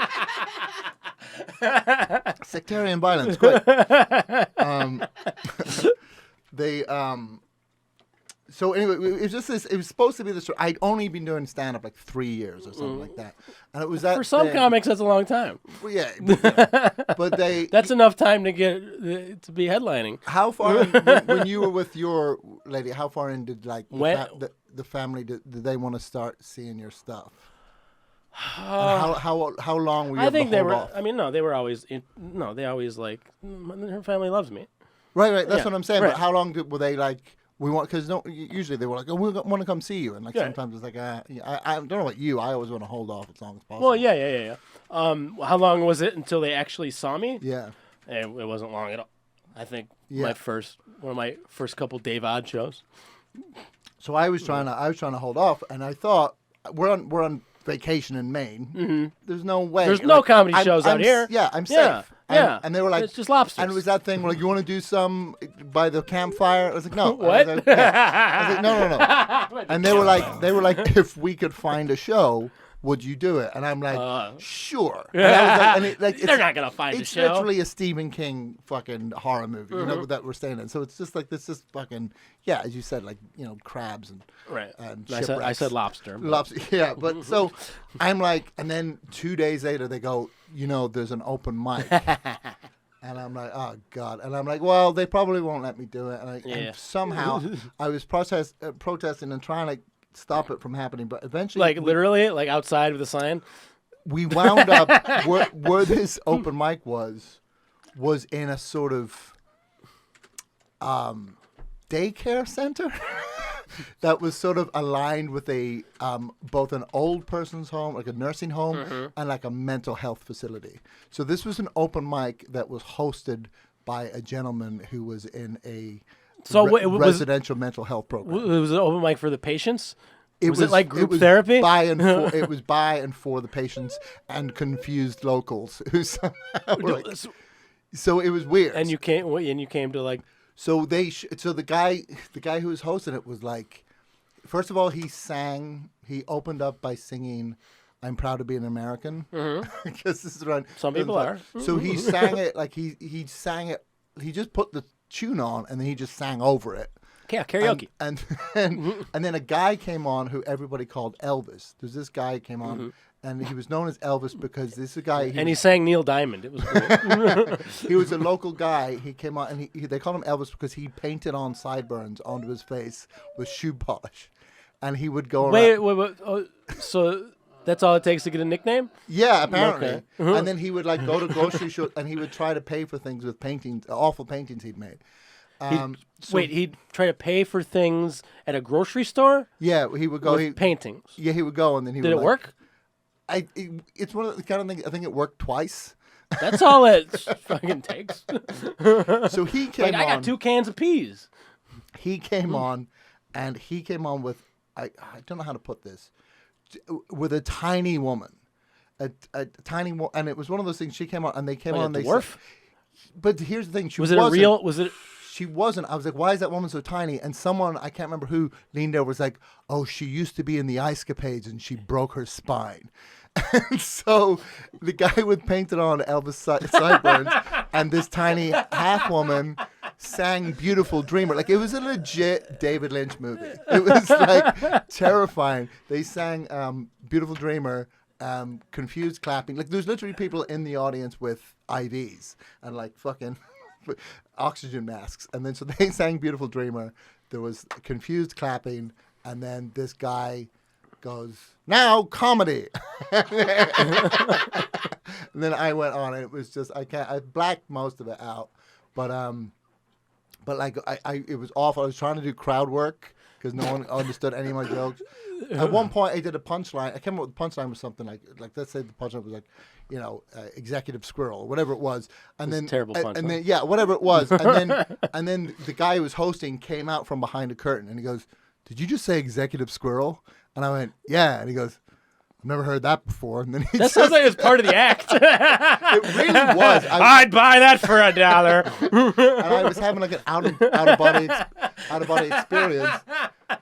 Sectarian violence, quick. So anyway, it was just this. It was supposed to be this. I'd only been doing stand up like 3 years or something like that, and it was that. For some comics, that's a long time. Well, yeah, but they. That's enough time to get to be headlining. How far in, when you were with your lady? How far in did like the family did they want to start seeing your stuff? And how long were you? I think they were. Off? I mean, no, they were always. No, they always like. Her family loves me. Right. That's what I'm saying. Right. But how long were they like? We want because usually they were like, oh, we want to come see you, and like sometimes it's like, I don't know about you. I always want to hold off as long as possible. Well, yeah. How long was it until they actually saw me? Yeah. It wasn't long at all. I think Yeah. one of my first couple Dave Odd shows. So I was trying to hold off, and I thought we're on vacation in Maine. Mm-hmm. There's no way. There's no comedy shows out here. Yeah, I'm safe. Yeah. And they were like, it's just lobsters. And it was that thing where like, you want to do some by the campfire? I was like, no. What? I was like, no. And they were like, if we could find a show, would you do it? And I'm like, sure. And I was like, They're not gonna find a it's show. It's literally a Stephen King fucking horror movie, you know, that we're staying in. So it's just like this is fucking as you said, like crabs and and I said lobster. Lobster, yeah. But so I'm like, and then 2 days later they go, there's an open mic. And I'm like, oh, God. And I'm like, well, they probably won't let me do it. And somehow I was protesting and trying to stop it from happening. But eventually... Like, literally? Like, outside with a sign? We wound up... where this open mic was in a sort of daycare center that was sort of aligned with a both an old person's home, like a nursing home, and like a mental health facility. So this was an open mic that was hosted by a gentleman who was in a residential mental health program. It was an open mic for the patients? Was it like group was therapy? It was by and for the patients and confused locals who somehow were like, so it was weird. And you came to like... So the guy who was hosting it was like, first of all, he opened up by singing "I'm Proud to Be an American," because this is right. Some people are. So he sang it like he sang it. He just put the tune on and then he just sang over it. Yeah, karaoke. And then a guy came on who everybody called Elvis. There's this guy who came on. And he was known as Elvis because this is a guy... He sang Neil Diamond. It was great. He was a local guy. He came on, and they called him Elvis because he painted on sideburns onto his face with shoe polish. And he would go around... Wait. Oh, so that's all it takes to get a nickname? Yeah, apparently. Okay. And then he would like go to grocery stores, and he would try to pay for things with paintings, awful paintings he'd made. He'd try to pay for things at a grocery store? Yeah, he would go... With paintings? Yeah, he would go, and then he would... Did it work? It's one of the kind of things. I think it worked twice. That's all it fucking takes. So he came on. I got 2 cans of peas. He came on, and he came on with I don't know how to put this, with a tiny woman, a tiny woman, and it was one of those things. She came on, and they came on. A they dwarf? But here's the thing: was it a real? Was it? She wasn't. I was like, why is that woman so tiny? And someone, I can't remember who, leaned over, was like, oh, she used to be in the ice capades and she broke her spine. And so the guy with painted on Elvis sideburns and this tiny half woman sang "Beautiful Dreamer." Like, it was a legit David Lynch movie. It was like terrifying. They sang "Beautiful Dreamer," confused clapping. Like, there's literally people in the audience with IVs and like fucking oxygen masks, and then so they sang "Beautiful Dreamer." There was confused clapping, and then this guy goes, "Now comedy." And then I went on, and it was just I blacked most of it out, but like it was awful. I was trying to do crowd work because no one understood any of my jokes. At one point, I did a punchline. I came up with the punchline was something like let's say the punchline was like, executive squirrel or whatever it was, and then terrible punchline. and then yeah, whatever it was, and then the guy who was hosting came out from behind a curtain, and he goes, "Did you just say executive squirrel?" And I went, "Yeah," and he goes, "I've never heard that before." And then That sounds like it's part of the act. it really was. I'd buy that for $1. And I was having like an out of body experience.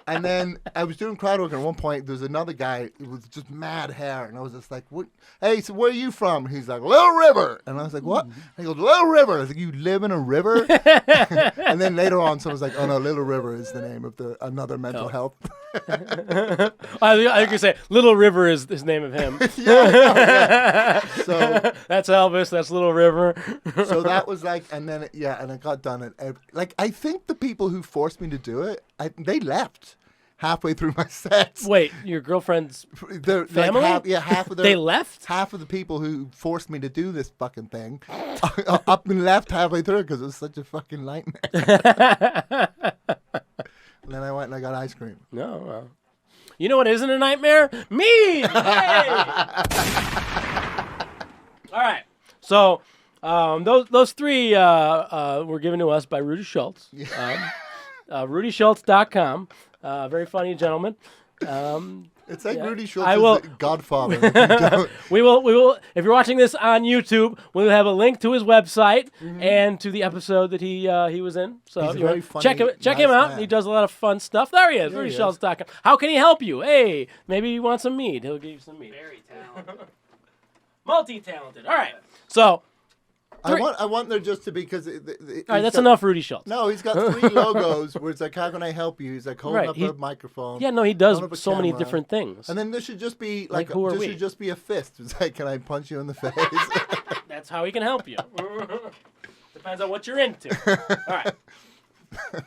And then I was doing crowd work, and at one point there was another guy with just mad hair, and I was just like, "What? Hey, so where are you from?" And he's like, "Little River." And I was like, "What?" And he goes, "Little River." I was like, "You live in a river?" And then later on, someone was like, "Oh no, Little River is the name of another mental health." I could say Little River is the name of him. Yeah. So That's Elvis. That's Little River. so that was like, and then and I got done it. Like, I think the people who forced me to do it, they left halfway through my sets. Wait, your girlfriend's They're, family? Like half of their, they left? half of the people who forced me to do this fucking thing up and left halfway through because it was such a fucking nightmare. And then I went and I got ice cream. No. Well. You know what isn't a nightmare? Me! Hey! All right. So those three were given to us by Rudy Schultz. RudySchultz.com. Very funny gentleman. It's like Yeah. Rudy Schultz I is will- the godfather. If you don't- We will. If you're watching this on YouTube, we'll have a link to his website and to the episode that he was in. So He's if a you want- very check funny, him nice out. man. He does a lot of fun stuff. There he is. There he is. RudySchultz.com. How can he help you? Hey, maybe you want some mead. He'll give you some mead. Very talented. Multi-talented. All right. So, I want there just to be because. all right, that's enough, Rudy Schultz. No, he's got 3 logos where it's like, "How can I help you?" He's like holding Right, up he- a microphone. Yeah, no, he does Hold up a so many camera. different things. And then there should just be like, who are there we? should just be a fist. It's like, "Can I punch you in the face?" That's how he can help you. Depends on what you're into. All right.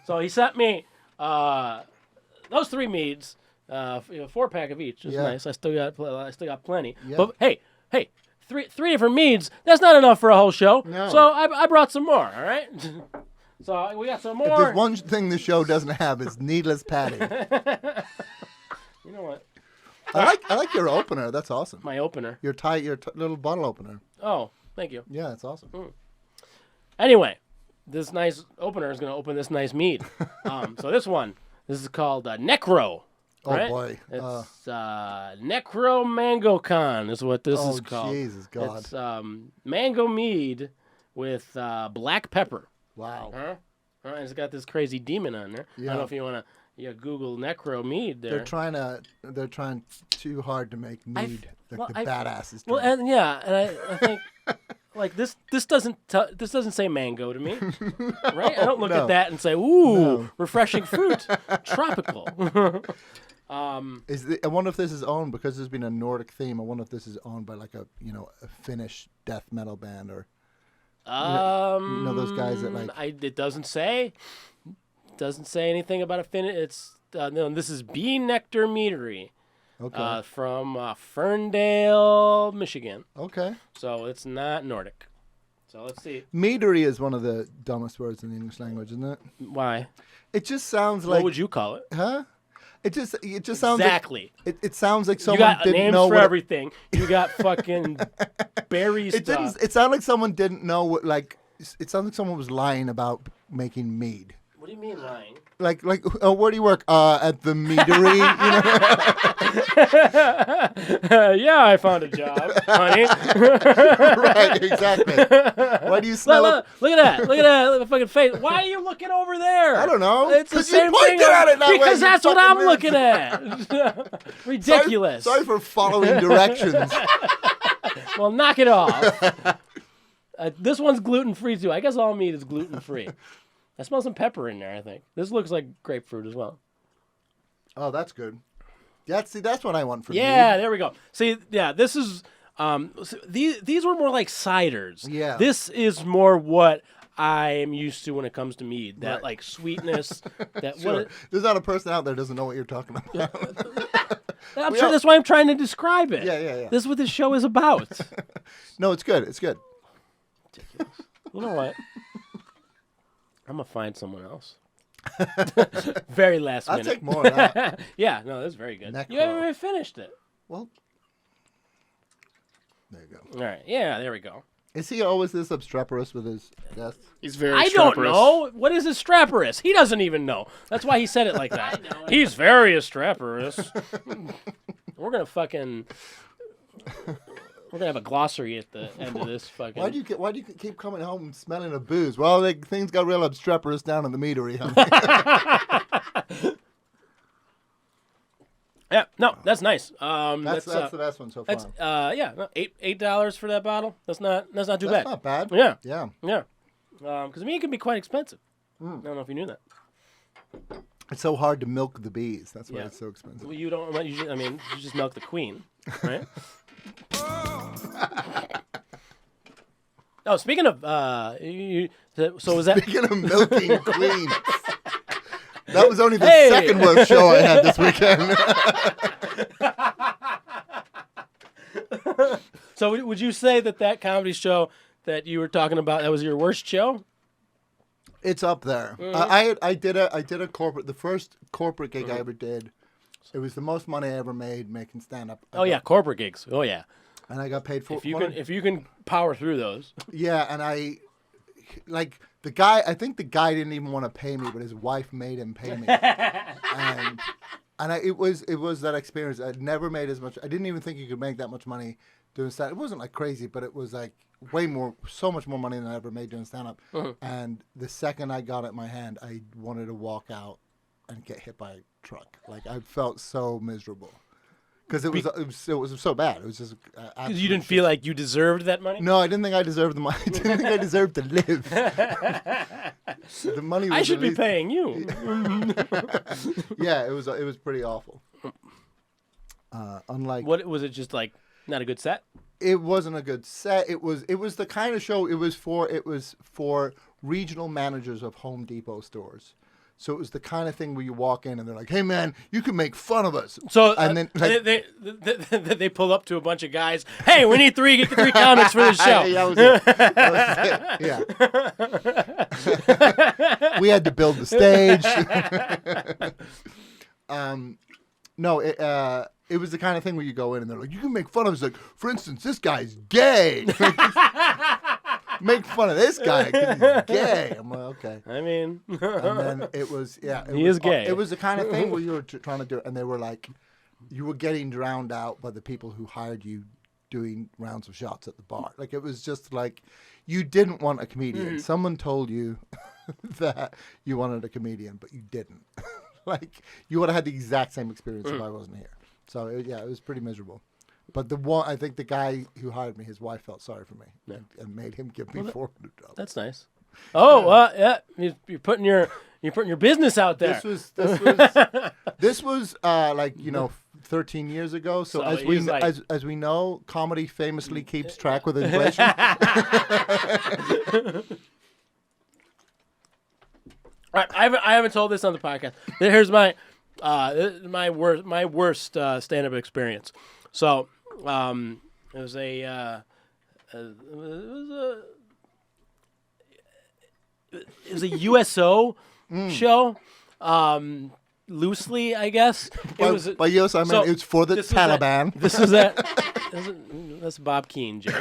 So he sent me those 3 meads, 4-pack of each. It's Yeah. nice. I still got plenty. Yeah. But hey, three different meads. That's not enough for a whole show. No. So I brought some more. All right. So we got some If more. there's one thing the show doesn't have, it's needless padding. You know what? I like your opener. That's awesome. My opener. Your little bottle opener. Oh, thank you. Yeah, it's awesome. Anyway, this nice opener is going to open this nice mead. So this is called Necro. Oh right? boy. It's Necro Mango Con is what this is called. Jesus God. It's mango mead with black pepper. Wow. Huh? All right, it's got this crazy demon on there. I Yeah. don't know if you want to Google Necro mead there. They're trying too hard to make mead like the badasses. Well, and I think like this doesn't say mango to me, right? I don't look No. at that and say, "Ooh, No. refreshing fruit, tropical." I wonder if this is owned because there's been a Nordic theme. I wonder if this is owned by like a Finnish death metal band or know those guys that like. It doesn't say anything about a Finnish. It's no. This is Bee Nectar Meadery. Okay. From Ferndale, Michigan. Okay. So it's not Nordic. So let's see. Meadery is one of the dumbest words in the English language, isn't it? Why? It just sounds like. What would you call it? Huh? It just sounds Exactly. like. It sounds like You someone got didn't names know for what. everything. You got fucking berry It stuff. didn't. It sounded like someone didn't know what. Like it sounded like someone was lying about making mead. What do you mean lying? Like, where do you work? At the meadery. Yeah, I found a job, honey. Right, exactly. Why do you smell Look at that. Look at that fucking face. Why are you looking over there? I don't know. It's the 'Cause you same thing. pointed at it that way, because you that's what fucking I'm moron. looking at. Ridiculous. Sorry for following directions. Well, knock it off. This one's gluten-free, too. I guess all meat is gluten-free. I smell some pepper in there, I think. This looks like grapefruit as well. Oh, that's good. Yeah, see, that's what I want for Yeah, Mead. there we go. See, yeah, this is these were more like ciders. Yeah. This is more what I am used to when it comes to mead. That Right. like sweetness. That Sure. what There's not a person out there that doesn't know what you're talking about. I'm We sure all- that's why I'm trying to describe it. Yeah. This is what this show is about. No, it's good. It's good. You know what? I'm gonna find someone else. Very last I'll minute. take more of that. Yeah, no, that's very good. Necro. You haven't even finished it. Well, there you go. All right. Yeah, there we go. Is he always this obstreperous with his guests? He's very I don't straperous. know. What is a straperus? He doesn't even know. That's why he said it like that. I know it. He's very straperus. We're gonna fucking. We're gonna have a glossary at the end of this fucking. Why do you keep coming home smelling of booze? Well, things got real obstreperous down in the meadery, honey. Yeah, no, that's nice. That's the best one so far. That's yeah, no, $8 for that bottle. That's not too That's bad. not bad. Yeah, Yeah. yeah. Because mead can be quite expensive. I don't know if you knew that. It's so hard to milk the bees. That's why Yeah. it's so expensive. Well, you don't. I mean, you just milk the queen, right? Oh, speaking of, so was that? Speaking of milking queens, that was only the Hey! second worst show I had this weekend. So would you say that comedy show that you were talking about, that was your worst show? It's up there. Mm-hmm. I did a corporate. The first corporate gig I ever did. It was the most money I ever made making stand up. Oh yeah, corporate gigs. Oh yeah. And I got paid for. If you can power through those. Yeah, and I like the guy. I think the guy didn't even want to pay me, but his wife made him pay me. It was that experience. I'd never made as much. I didn't even think you could make that much money doing stand. It wasn't like crazy, but it was like so much more money than I ever made doing stand up. And the second I got it in my hand, I wanted to walk out and get hit by a truck. Like I felt so miserable because it was so bad. It was just You didn't feel like you deserved that money. No, I didn't think I deserved the money. I didn't think I deserved to live. The money was I should at be least- paying you. Yeah, it was pretty awful. Unlike What was it? Just like not a good set? it wasn't a good set. It was the kind of show. It was for regional managers of Home Depot stores. So it was the kind of thing where you walk in and they're like, "Hey man, you can make fun of us." So and then like, they pull up to a bunch of guys. Hey, we need three comics for the show. Yeah, that was it. Yeah. We had to build the stage. No, it was the kind of thing where you go in and they're like, "You can make fun of us." Like, for instance, this guy's gay. Make fun of this guy because he's gay. I'm like, okay. I mean, And then it was, yeah. He is gay. It was the kind of thing where you were trying to do it, and they were like, you were getting drowned out by the people who hired you doing rounds of shots at the bar. Like, it was just like, you didn't want a comedian. Someone told you that you wanted a comedian, but you didn't. Like, you would have had the exact same experience if I wasn't here. So, it was pretty miserable. But I think the guy who hired me, his wife felt sorry for me and made him give me $400. that's nice. Oh, yeah, you're putting your business out there. This was like 13 years ago. So, So as he's like- as we know, comedy famously keeps track with inflation. All right, I haven't told this on the podcast. Here's my worst stand-up experience. So it was a USO show. Loosely, I guess. By yes, I mean so it's for the this was at- Taliban. That's Bob Keane joke.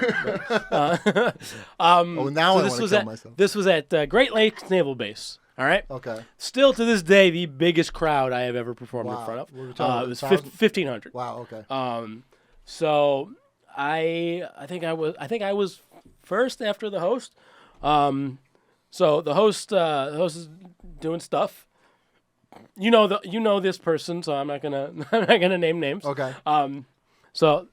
Oh, now I want to kill myself. This was at Great Lakes Naval Base. All right. Okay. Still to this day, the biggest crowd I have ever performed in Wow. front of. What were we talking It was about, 1,500. Wow. Okay. So I think I was first after the host. So the host is doing stuff. You know this person, so I'm not gonna name names. Okay. So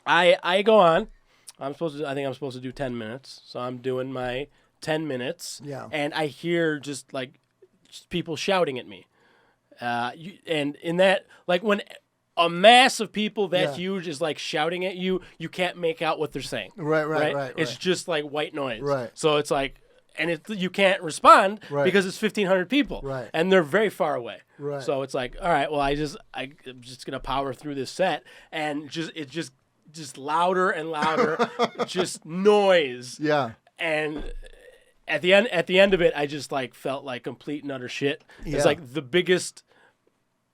I go on. I think I'm supposed to do 10 minutes. So I'm doing my 10 minutes, Yeah. and I hear just like people shouting at me. And in that, like when a mass of people that Yeah. huge is like shouting at you, you can't make out what they're saying. Right. It's just like white noise. Right. So it's like, and you can't respond Right. because it's 1,500 people. Right. And they're very far away. Right. So it's like, all right, well, I'm just gonna power through this set, and it's just louder and louder, just noise. Yeah. And at the end of it, I just like felt like complete and utter shit. Yeah. It's like the biggest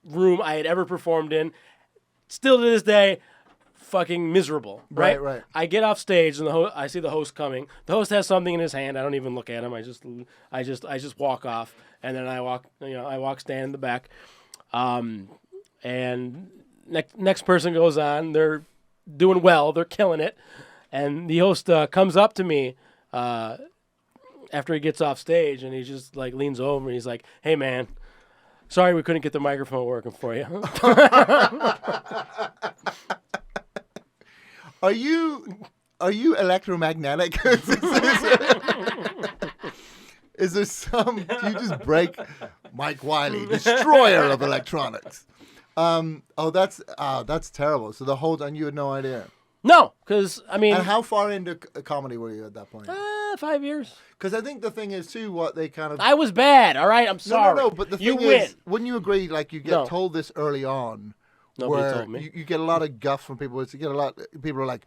room I had ever performed in. Still to this day, fucking miserable. Right. Right. I get off stage and I see the host coming. The host has something in his hand. I don't even look at him. I just walk off, and then I walk stand in the back. And next person goes on. They're doing well. They're killing it. And the host comes up to me after he gets off stage, and he just like leans over and he's like, "Hey man, sorry we couldn't get the microphone working for you." Are you electromagnetic? Is there some? Do you just break Mike Wiley, destroyer of electronics? That's terrible. So the whole time you had no idea. No, because I mean, And how far into comedy were you at that point? 5 years. Because I think the thing is too, what they kind of. I was bad. All right, I'm sorry. No. But the you thing win. is, wouldn't you agree? Like you get No. told this early on. Nobody where told me. You get a lot of guff from people. You get a lot. People are like,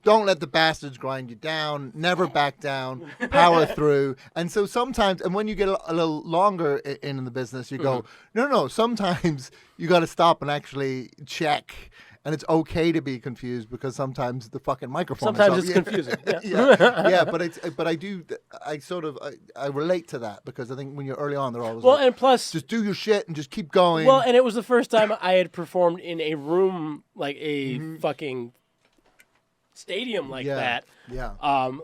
don't let the bastards grind you down. Never back down. Power through. And so sometimes, and when you get a little longer in the business, you go, no. Sometimes you got to stop and actually check. And it's okay to be confused because sometimes the fucking microphone. Sometimes is it's confusing. yeah. But I relate to that because I think when you're early on, they're always Well, like, and plus, just do your shit and just keep going. well, and it was the first time I had performed in a room like a fucking stadium like that. Yeah.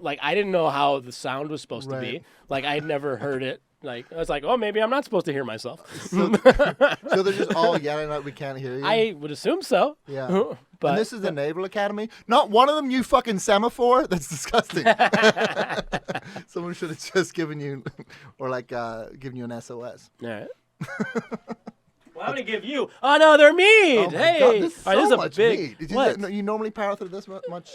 Like I didn't know how the sound was supposed to be. Right. Like I had never heard it. Like I was like, oh, maybe I'm not supposed to hear myself. So they're just all yelling out, we can't hear you. I would assume so. Yeah. But And this is the Naval Academy. Not one of them, you fucking semaphore. That's disgusting. Someone should have just given you, or like given you an SOS. all right. Well, I'm gonna give you another mead. Oh my Hey, God, this is all right, so this is a much big. meat. Did What? you normally power through this much?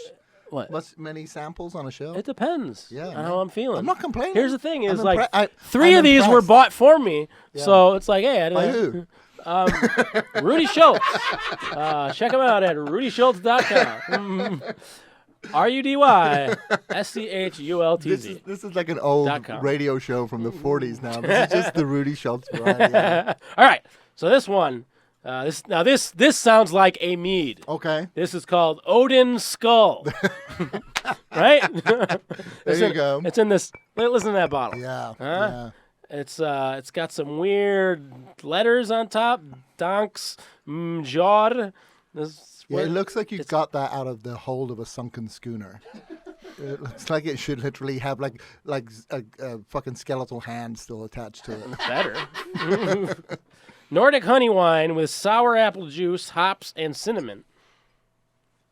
What? Many samples on a show? It depends. Yeah, on man. how I'm feeling. I'm not complaining. Here's the thing: is I'm like impre- 3 I'm of these were impressed. bought for me, so it's like, hey, By who? Rudy Schultz. Check him out at rudyschultz.com. RUDYSCHULTZ. This is like an old .com. radio show from the 40s now. This is just the Rudy Schultz variety. All right, so this one, this sounds like a mead. Okay. This is called Odin Skull. Right? There you go. It's in this. Listen to that bottle. Yeah. Huh? It's got some weird letters on top. Danks Mjor. Yeah, it looks like you got that out of the hold of a sunken schooner. It looks like it should literally have like a fucking skeletal hand still attached to it. Better. Nordic honey wine with sour apple juice, hops, and cinnamon.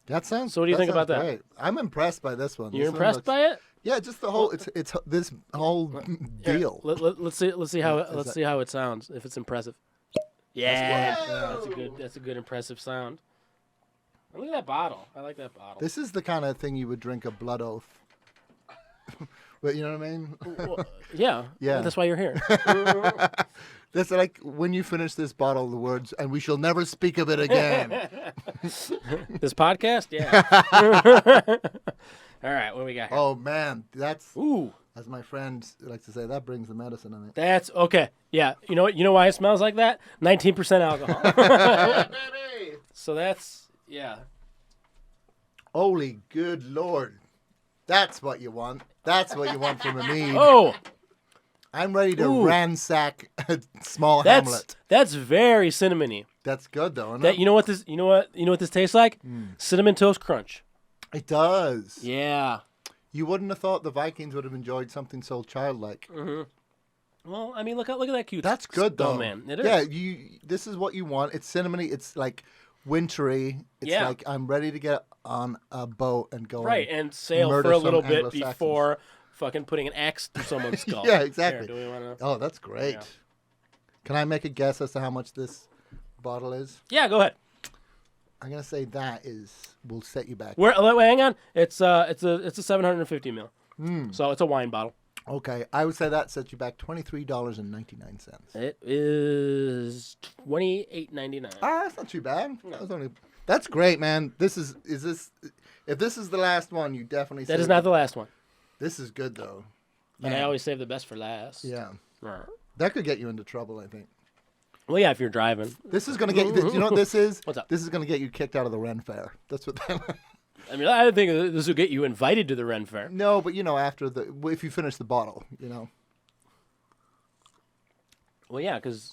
That sounds. So what do you think about that? Great. I'm impressed by this one. You're This one impressed looks- by it? Yeah, just the whole. It's this whole deal. Let's see how it sounds. If it's impressive. Yeah, that's a good impressive sound. Look at that bottle. I like that bottle. This is the kind of thing you would drink a blood oath. But you know what I mean? Well, yeah. Yeah. That's why you're here. That's like when you finish this bottle, the words, and we shall never speak of it again. This podcast? Yeah. All right, what do we got here? Oh, man. That's, Ooh. as my friend likes to say, that brings the medicine in it. That's okay. Yeah. You know what? You know why it smells like that? 19% alcohol. So that's, yeah. Holy good Lord. That's what you want. That's what you want from a mead. Oh, I'm ready to Ooh. ransack a small hamlet. that's very cinnamony. That's good, though, isn't That it? you know what this tastes like? Cinnamon toast crunch. It does. Yeah. You wouldn't have thought the Vikings would have enjoyed something so childlike. Well, I mean, look at that cute. That's good, skull, though. man. It is. Yeah, this is what you want. It's cinnamony. It's like wintry. It's Yeah. like I'm ready to get on a boat and go. Right, and and sail murder for a some little bit Anglo-Saxons. before fucking putting an axe through someone's skull. Yeah, exactly. Here, do we want to? Oh, that's great. Yeah. Can I make a guess as to how much this bottle is? Yeah, go ahead. I'm gonna say that will set you back. Wait, hang on. It's a 750 ml. So it's a wine bottle. Okay, I would say that sets you back $23.99. It is $28.99. Ah, that's not too bad. That's great, man. If this is the last one, you definitely. That is not the last one. This is good though. And I always save the best for last. Yeah, Right. that could get you into trouble. I think. Well, yeah, if you're driving. This is gonna get you. You know what this is? What's up? This is gonna get you kicked out of the Ren Fair. That's what. I mean, I think this will get you invited to the Ren Fair. No, but after if you finish the bottle, Well, yeah, because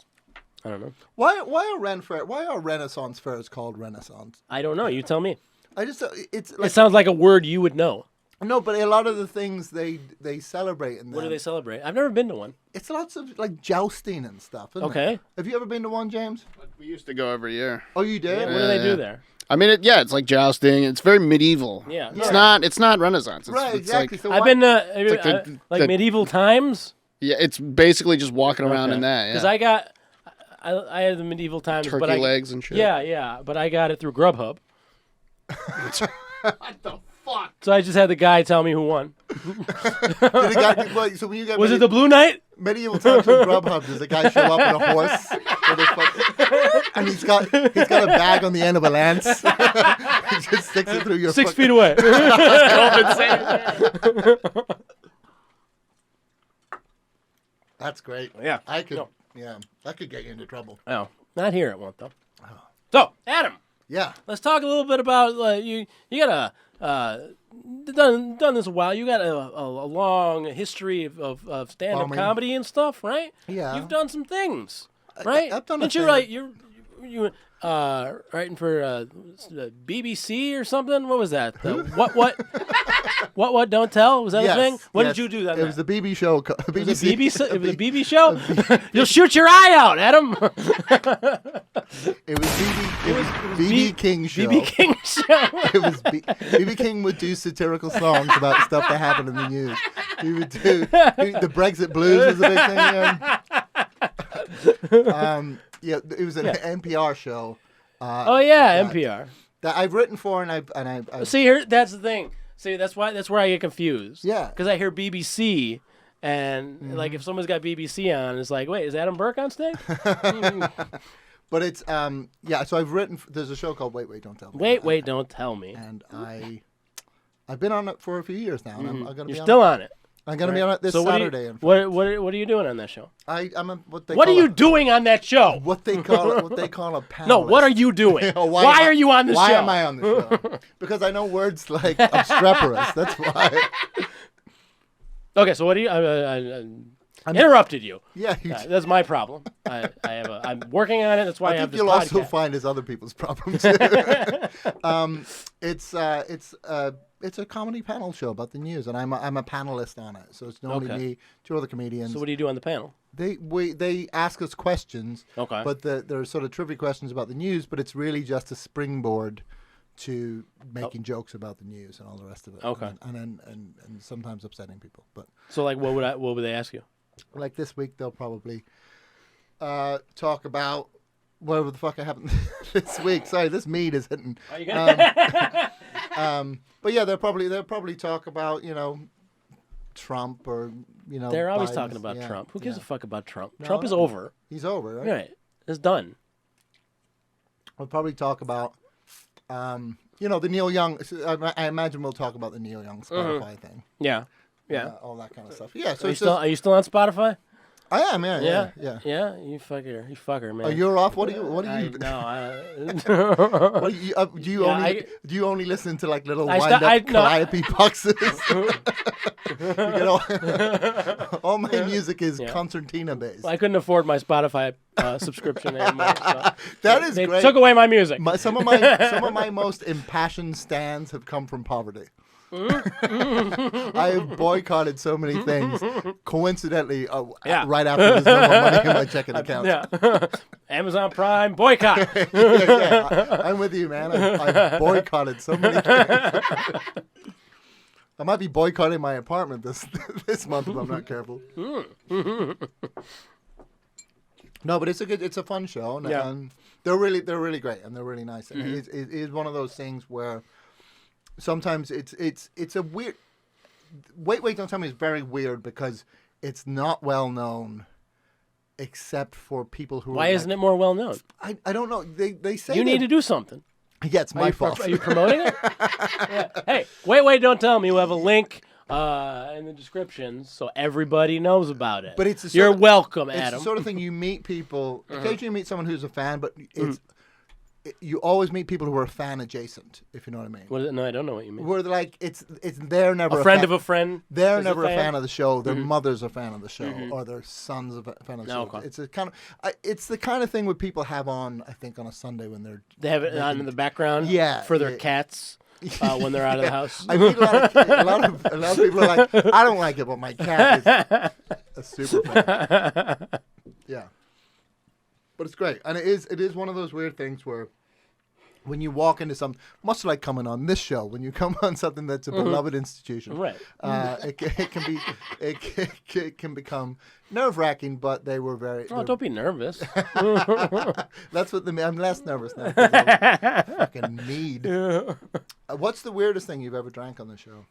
I don't know. Why are Ren Fair? Why are Renaissance fairs called Renaissance? I don't know. You tell me. I just it's It like sounds like a word you would know. no, but a lot of the things they celebrate in What do them, they celebrate? I've never been to one. it's lots of like jousting and stuff. Isn't Okay. it? Have you ever been to one, James? We used to go every year. Oh, you did? What do they do yeah. there? I mean, it's like jousting. It's very medieval. Yeah. It's Yeah. not Renaissance. It's, Right, it's exactly. Like, So I've why- been to like the- medieval times. yeah, it's basically just walking around in that. Because Yeah. I had the medieval times, Turkey but legs and shit. Yeah, but I got it through Grubhub. What the fuck? So I just had the guy tell me who won. So when you got Was it the Blue Knight? medieval times with Grubhub, does the guy show up on a horse and he's got a bag on the end of a lance? He just sticks it through your 6 fucking- feet away. That's great. Yeah. I could. No. Yeah, that could get you into trouble. Oh, not here it won't though. So Adam, Yeah. let's talk a little bit about you. You got done this a while. You got a long history of stand-up Bombing. comedy and stuff, right? Yeah. You've done some things, right? I've done a Didn't you thing. write you writing for BBC or something? What was that? What? Don't tell. Was that Yes, a thing? What yes. did you do? It was the BB show. It was a BB show. You'll shoot your eye out, Adam. It was BB King show. BB King show. It was BB King would do satirical songs about stuff that happened in the news. He would do the Brexit Blues was a big thing. Yeah, it was an NPR show. Oh yeah, NPR. That I've written for, and I've See here, that's the thing. See, that's where I get confused. Yeah. Because I hear BBC, and like if someone's got BBC on, it's like, wait, is Adam Burke on stage? But it's yeah. So I've written. There's a show called Wait, Don't Tell Me. Wait, don't tell me. And I've been on it for a few years now, and I'm gonna be You're on still it. on it. I'm gonna be on it this So Saturday. what are you doing on that show? I'm a, what they What are call you a, doing on that show? What they call a panelist. No, what are you doing? Oh, why are you on the show? Why am I on the show? Because I know words like obstreperous. That's why. Okay, so what do you? I interrupted you. Yeah. You, That's my problem. I'm working on it. That's why I, I have think this you'll also podcast. find it's other people's problems. It's a comedy panel show about the news, and I'm a panelist on it. So it's not only Okay. me, two other comedians. So what do you do on the panel? They ask us questions. Okay. But they're sort of trivia questions about the news, but it's really just a springboard to making jokes about the news and all the rest of it. Okay. And sometimes upsetting people. But So like, what would they ask you? like this week, they'll probably talk about whatever the fuck happened this week. Sorry, this mead is hitting. Are you gonna? But yeah, they'll probably talk about Trump or They're always Biden's- talking about yeah, Trump. Who gives yeah. a fuck about Trump? No, Trump is no. over. He's over, right? Right. It's done. We'll probably talk about the Neil Young. I imagine we'll talk about the Neil Young Spotify thing. Yeah. Yeah. All that kind of stuff. Yeah. So Are you it's still just, are you still on Spotify? I am. Yeah. Yeah. You fucker, man. Oh, you're off. What do you? What do I, you? no, What do you? Do you Yeah, only? Do you only listen to like little I wind up sta- I- no, calliope boxes? You get all my music is Yeah. concertina based. I couldn't afford my Spotify subscription anymore. So That is they great. took away my music. Some of my most impassioned stands have come from poverty. I have boycotted so many things. Coincidentally, right after there's no more money in my checking account. Yeah. Amazon Prime boycott. Yeah, I'm with you, man. I boycotted so many things. might be boycotting my apartment this month if I'm not careful. No, but it's a fun show, and they're really great, and they're really nice. And it is one of those things where sometimes it's a weird. Wait, don't tell me is very weird because it's not well known, except for people who. Why isn't it more well known? I don't know. They say you need to do something. Yeah, it's my fault. Are you promoting it? Yeah. Hey, wait! Don't tell me. We'll have a link in the description so everybody knows about it. But it's you're welcome, It's Adam. the sort of thing you meet people. Occasionally, you meet someone who's a fan, but you always meet people who are fan adjacent, if you know what I mean. What is it? No, I don't know what you mean. Where they're like they're never a friend of a friend. They're never a fan of the show. Their mother's a fan of the show, or their son's a fan of the show. Okay. It's it's the kind of thing where people have on. I think on a Sunday when they have it on in the background. Yeah, for their cats when they're out of the house. I meet a lot of people are like, I don't like it, but my cat is a super fan. Yeah, but it's great, and it is one of those weird things where. When you walk into something, much like coming on this show, when you come on something that's a beloved institution, right? It can become nerve-wracking, but they were very. Oh, don't be nervous. That's what I'm less nervous now. 'Cause I fucking Mead. What's the weirdest thing you've ever drank on the show?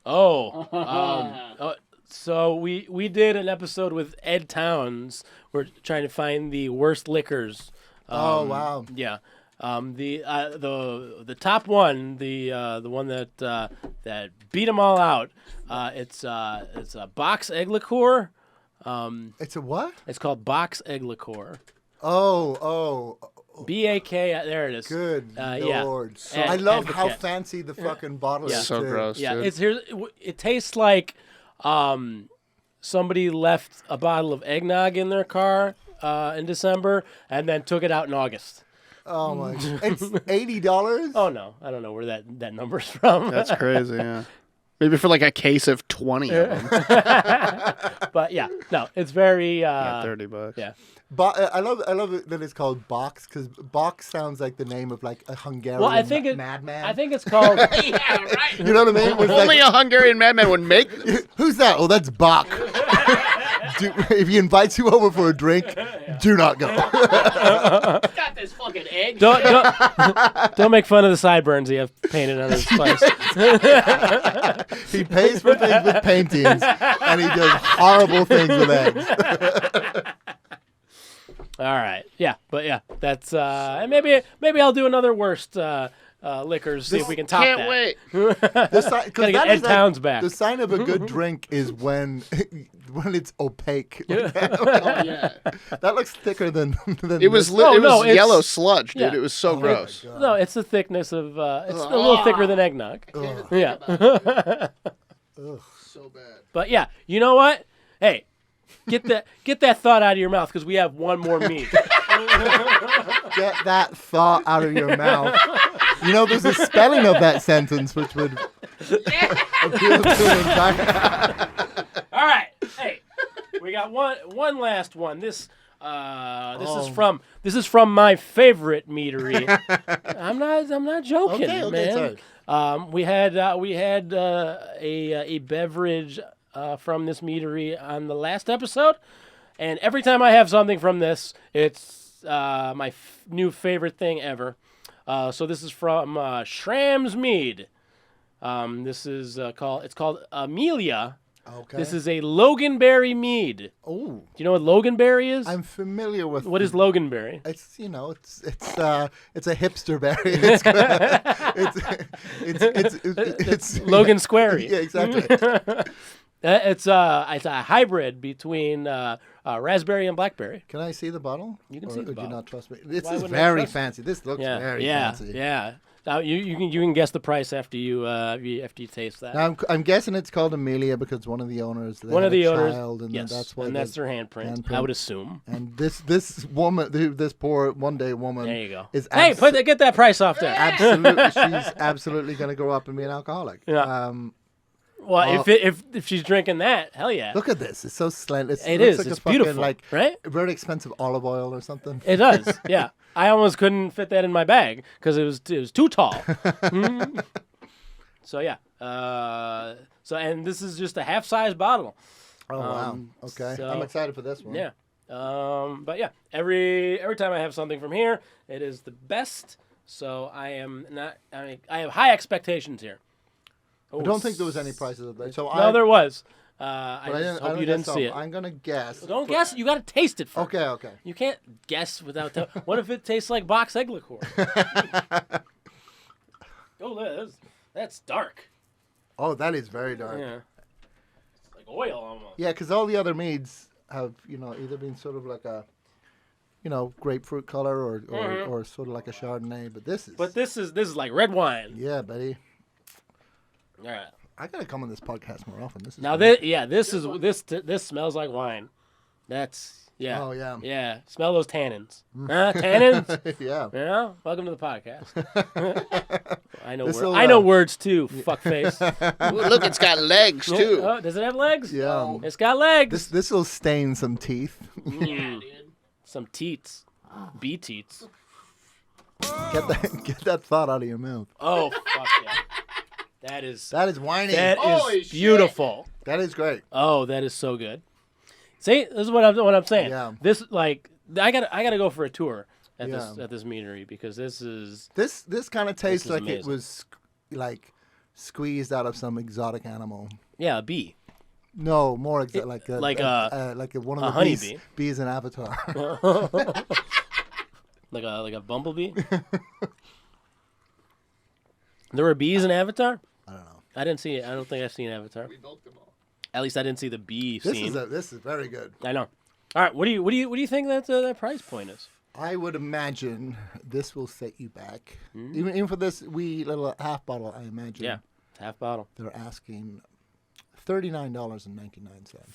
So we did an episode with Ed Towns. We're trying to find the worst liquors. Oh wow! Yeah. The top one, the one that beat them all out. It's a box egg liqueur. It's a what? It's called box egg liqueur. Oh. BAK. There it is. Good Lord! Yeah. So I love how advocate. fancy the fucking bottle is. So too. gross. Yeah, Dude. it tastes like somebody left a bottle of eggnog in their car in December and then took it out in August. Oh my! It's $80. Oh no, I don't know where that number's from. That's crazy. Yeah. Maybe for like a case of 20 of them. But yeah, no, it's very $30. Yeah. But I love it that it's called Box because Box sounds like the name of like a Hungarian Well, I think madman. I think it's called. Yeah, right. You know what I mean? It's Only like, a Hungarian madman would make this. who's that? Oh, that's Bach. If he invites you over for a drink, do not go. Got this fucking egg. Don't make fun of the sideburns he have painted on his face. He pays for things with paintings, and he does horrible things with eggs. All right, yeah, but yeah, that's and maybe I'll do another worst liquors. See if we can top that. Can't wait. Gotta get Ed Towns back. The sign of a good drink is when it's opaque. Oh, yeah. That looks thicker than It was, this. it was no, it's- yellow sludge, dude. yeah. It was so gross. No, it's the thickness of. It's a little thicker than eggnog. Yeah. So bad. But yeah, you know what? Hey, get that thought out of your mouth because we have one more meat. Get that thought out of your mouth. You know, there's a spelling of that sentence which would appeal to an entire... All right, hey, we got one last one. This is from my favorite meadery. I'm not joking, Okay, man. sorry. We had a beverage from this meadery on the last episode, and every time I have something from this, it's my new favorite thing ever. So this is from Schramm's Mead. This is called Amelia. Okay. This is a Loganberry mead. Oh, Do you know what Loganberry is? I'm familiar with... What is Loganberry? It's it's a hipster berry. It's Logan Squarey. Yeah, exactly. It's a hybrid between raspberry and blackberry. Can I see the bottle? You can Or see the do bottle. you not trust me? This Why is wouldn't I very trust you? fancy. This looks very Yeah. fancy. Yeah. Now you can guess the price after you taste that. Now, I'm guessing it's called Amelia because one of the owners, they One had of the a owners, child, and yes, that's why. and that's their handprint. I would assume. And this woman, this poor one day woman, There you go. is Hey, get that price off there. absolutely, she's absolutely going to grow up and be an alcoholic. Yeah. Well, if she's drinking that, hell yeah. Look at this; it's so slender. It looks is. like It's a fucking, beautiful, like right? very expensive olive oil or something. It does. Yeah. I almost couldn't fit that in my bag because it was too tall. So yeah, And this is just a half-size bottle. Oh wow. Okay. so- I'm excited for this one. Yeah. But yeah, every time I have something from here, it is the best. So I am not. I have high expectations here. I don't think there was any prices of that. So No, there was. but I I just I hope don't you didn't guess see so. it. I'm gonna guess. Don't guess. You got to taste it first. Okay. You can't guess without. What if it tastes like box egg liqueur? That's dark. Oh, that is very dark. Yeah. It's like oil almost. Yeah, because all the other meads have, either been sort of like a, grapefruit color or sort of like a Chardonnay. But this is. But this is like red wine. Yeah, buddy. All right. I gotta come on this podcast more often. This is Now great. this smells like wine. That's yeah. Oh yeah. Yeah. Smell those tannins. Tannins. Yeah. Yeah. Welcome to the podcast. I know. This'll, I know words too. Fuckface. Ooh, look, it's got legs too. Oh, does it have legs? Yeah. It's got legs. This will stain some teeth. Yeah, dude. Some teats. Bee teats. Get that thought out of your mouth. Oh fuck yeah. That is whiny. Holy shit. beautiful. That is great. Oh, that is so good. See, this is what I'm saying. Yeah. This I gotta go for a tour at Yeah. this meadery because this is This kind of tastes is like it amazing. was squeezed out of some exotic animal. a bee. No, more like one of the honeybee. bees in Avatar. like a bumblebee. There were bees in Avatar. I don't know. I didn't see it. I don't think I've seen Avatar. We built them all. At least I didn't see the bee scene. This is very good. I know. All right, what do you think that price point is? I would imagine this will set you back. Even for this wee little half bottle, I imagine. Yeah, half bottle. They're asking $39.99.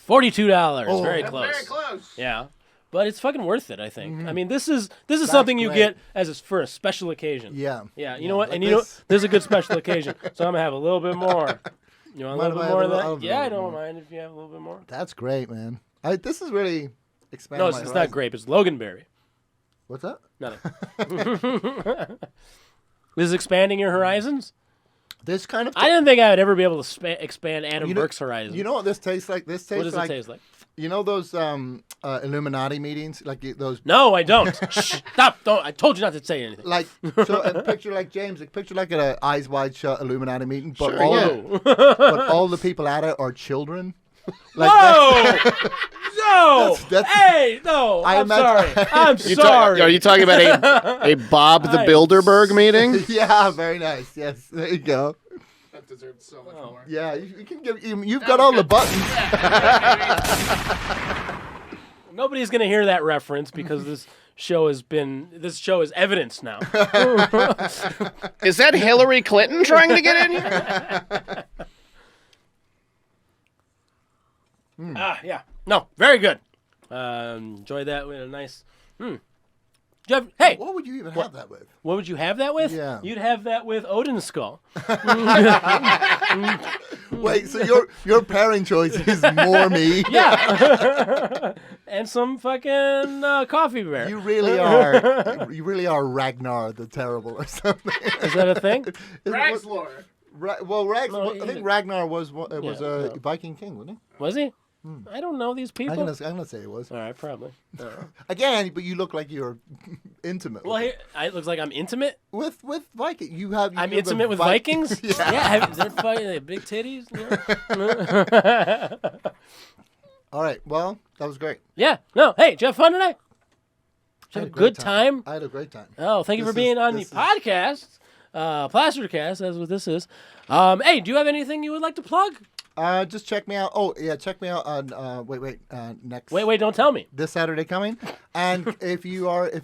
$42. Oh. Very That's close. very close. Yeah, but it's fucking worth it. I think. I mean, this is something you great. get for a special occasion. Yeah. Yeah. You know what? like And you know this. this is a good special occasion. So I'm gonna have a little bit more. You want a Mind little if bit I more have of a little- that? Yeah, I I'll have a little don't more. mind if you have a little bit more. That's great, man. This is really expanding No, my it's not horizon. grape. It's Loganberry. What's that? Nothing. This is expanding your horizons. This kind of. I didn't think I would ever be able to expand Adam You know- Burke's horizons. You know what this tastes like? This tastes what does like. it taste like? You know those Illuminati meetings, those. No, I don't. Shh, stop! Don't. I told you not to say anything. Like picture like James, picture like at an Eyes Wide Shut Illuminati meeting, but Sure, all yeah. the, but all the people at it are children. Like Whoa! No! that's- Hey, no! I I'm imagine- sorry. I'm sorry. Are you talking about a Bob the Nice. Bilderberg meeting? yeah, very nice. Yes, there you go. That deserves so much Oh. more. Yeah, you can give. You've got all the buttons. Nobody's gonna hear that reference because this show is evidence now. Is that Hillary Clinton trying to get in here? Yeah. No, very good. Enjoy that with a nice. Jeff, hey, What would you even have that with? what would you have that with? Yeah. You'd have that with Odin Skull. Wait, so your pairing choice is more me? Yeah. And some fucking coffee bear. You really are. You really are Ragnar the Terrible or something. Is that a thing? Rag's lore. Well, No, I think Ragnar was a Yeah. Viking king, wasn't Was he? I don't know these he? people. I'm gonna say it was. All right, probably. Again, but you look like you're intimate. Well, here, it looks like I'm intimate. with Viking, you have. I'm you have a intimate with Vi- Vikings. Yeah. They're fucking they have big titties. Yeah. All right. Well, that was great. Yeah. No. Hey, did you have fun today? I Did you have had a good time? I had a great time. Oh, thank you This for being is- on the this is- podcast. Plastered Cast, that's what this is. Hey, do you have anything you would like to plug? Just check me out. Oh yeah, check me out on. Next. Wait, don't tell me. This Saturday coming. And if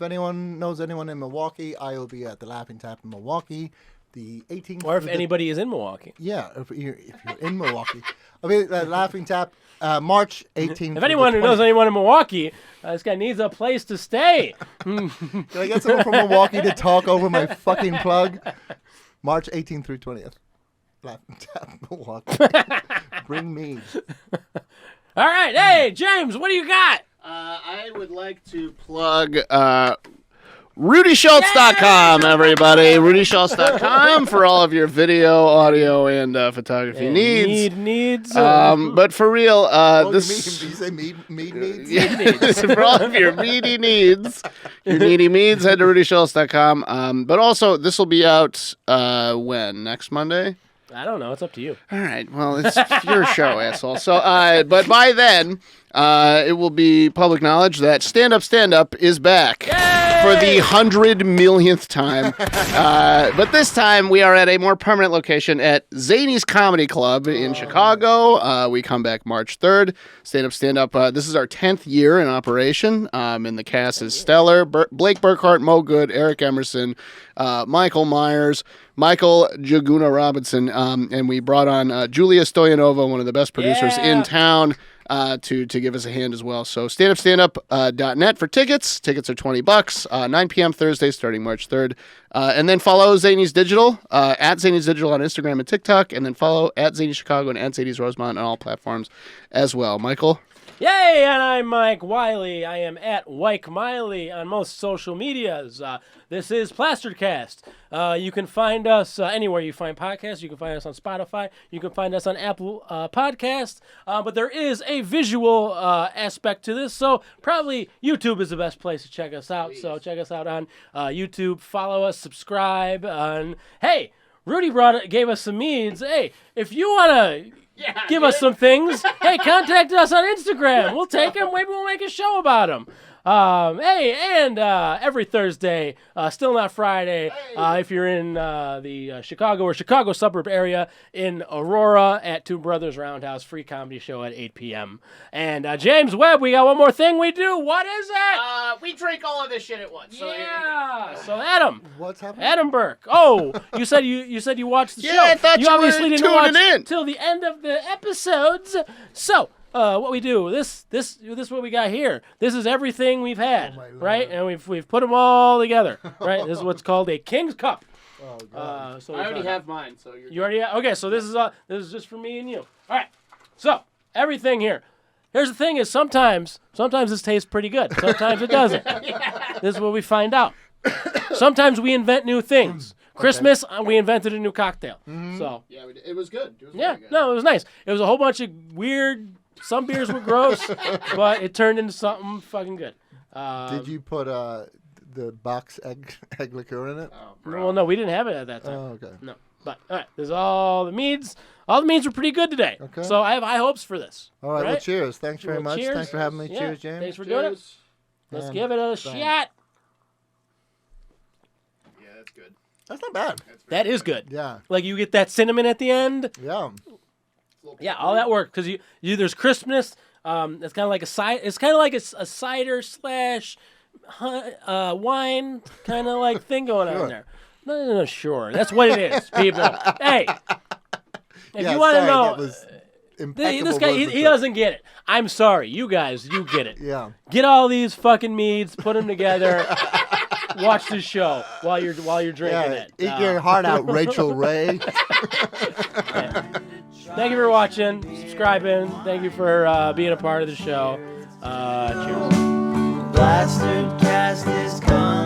anyone knows anyone in Milwaukee, I will be at the Laughing Tap in Milwaukee, the 18th. Or if to the- anybody is in Milwaukee. Yeah, if you're in Milwaukee, I'll be at Laughing Tap, March 18th. If anyone who knows anyone in Milwaukee, this guy needs a place to stay. Can I get someone from Milwaukee to talk over my fucking plug? March 18th through 20th. Laughing Tap, Milwaukee. Bring me. All right, hey, James, what do you got? I would like to plug RudySchultz.com, everybody. RudySchultz.com for all of your video, audio, and photography needs. But for real, this... You say mead needs? Yeah, for all of your meaty needs, your meaty needs, head to RudySchultz.com. But also, this will be out when? Next Monday? I don't know. It's up to you. All right. Well, it's your show, asshole. So, but by then, it will be public knowledge that Stand Up is back for the 100 millionth time. But this time, we are at a more permanent location at Zany's Comedy Club in Chicago. We come back March 3rd. Stand Up. This is our 10th year in operation, and the cast is stellar. Blake Burkhart, Mo Good, Eric Emerson, Michael Myers, Michael Jaguna Robinson, and we brought on Julia Stoyanova, one of the best producers in town, to give us a hand as well. So standup.net for tickets. Tickets are $20, 9 p.m. Thursday starting March 3rd. And then follow Zany's Digital, at Zany's Digital on Instagram and TikTok, and then follow at Zany Chicago and at Zany's Rosemont on all platforms as well. Michael? Yay, and I'm Mike Wiley. I am at Wyke Miley on most social medias. This is Plastered Cast. You can find us anywhere you find podcasts. You can find us on Spotify. You can find us on Apple Podcasts. But there is a visual aspect to this, so probably YouTube is the best place to check us out. Please. So check us out on YouTube. Follow us, subscribe. And hey, Rudy gave us some meads. Hey, if you want to... give us some things. Hey, contact us on Instagram. We'll take them. Maybe we'll make a show about them. Every Thursday, still not Friday, if you're in the Chicago or Chicago suburb area in Aurora at Two Brothers Roundhouse, free comedy show at 8 p.m. And James Webb, we got one more thing we do. What is it? We drink all of this shit at once. So Adam. What's happening? Adam Burke. Oh, you said you watched the show. Yeah, I thought you obviously were didn't watch in till the end of the episodes. So, what we do, this is what we got here. This is everything we've had, right? And we've put them all together, right? This is what's called a King's Cup. Oh, God. So I already have mine, so you already have, okay. So this is just for me and you. All right. So everything here. Here's the thing: is sometimes this tastes pretty good. Sometimes it doesn't. This is what we find out. Sometimes we invent new things. Christmas, we invented a new cocktail. Mm-hmm. So yeah, it was good. It was yeah, very good. No, it was nice. It was a whole bunch of weird. Some beers were gross, but it turned into something fucking good. Did you put the box egg liqueur in it? Oh, well, no, we didn't have it at that time. Oh, okay. No, but all right. There's all the meads. All the meads were pretty good today. Okay. So I have high hopes for this. All right. Well, cheers. Thanks very much. Cheers. Thanks for having me. Yeah, Cheers, James. Thanks for doing it. Let's And give it a thanks. shot. Yeah, that's good. That's not bad. That is good. Yeah. Like you get that cinnamon at the end. Yeah. Yeah, all that work because you there's crispness. It's kind of like a side. It's kind of like a cider slash wine kind of like thing going on there. No, sure. That's what it is, people. Hey, if you want to know, this guy he doesn't get it. I'm sorry, you guys, you get it. Yeah. Get all these fucking meads, put them together. Watch the show while you're drinking it. Eat your heart out, Rachel Ray. Thank you for watching, subscribing. Thank you for being a part of the show. Cheers. Plastered cast is coming.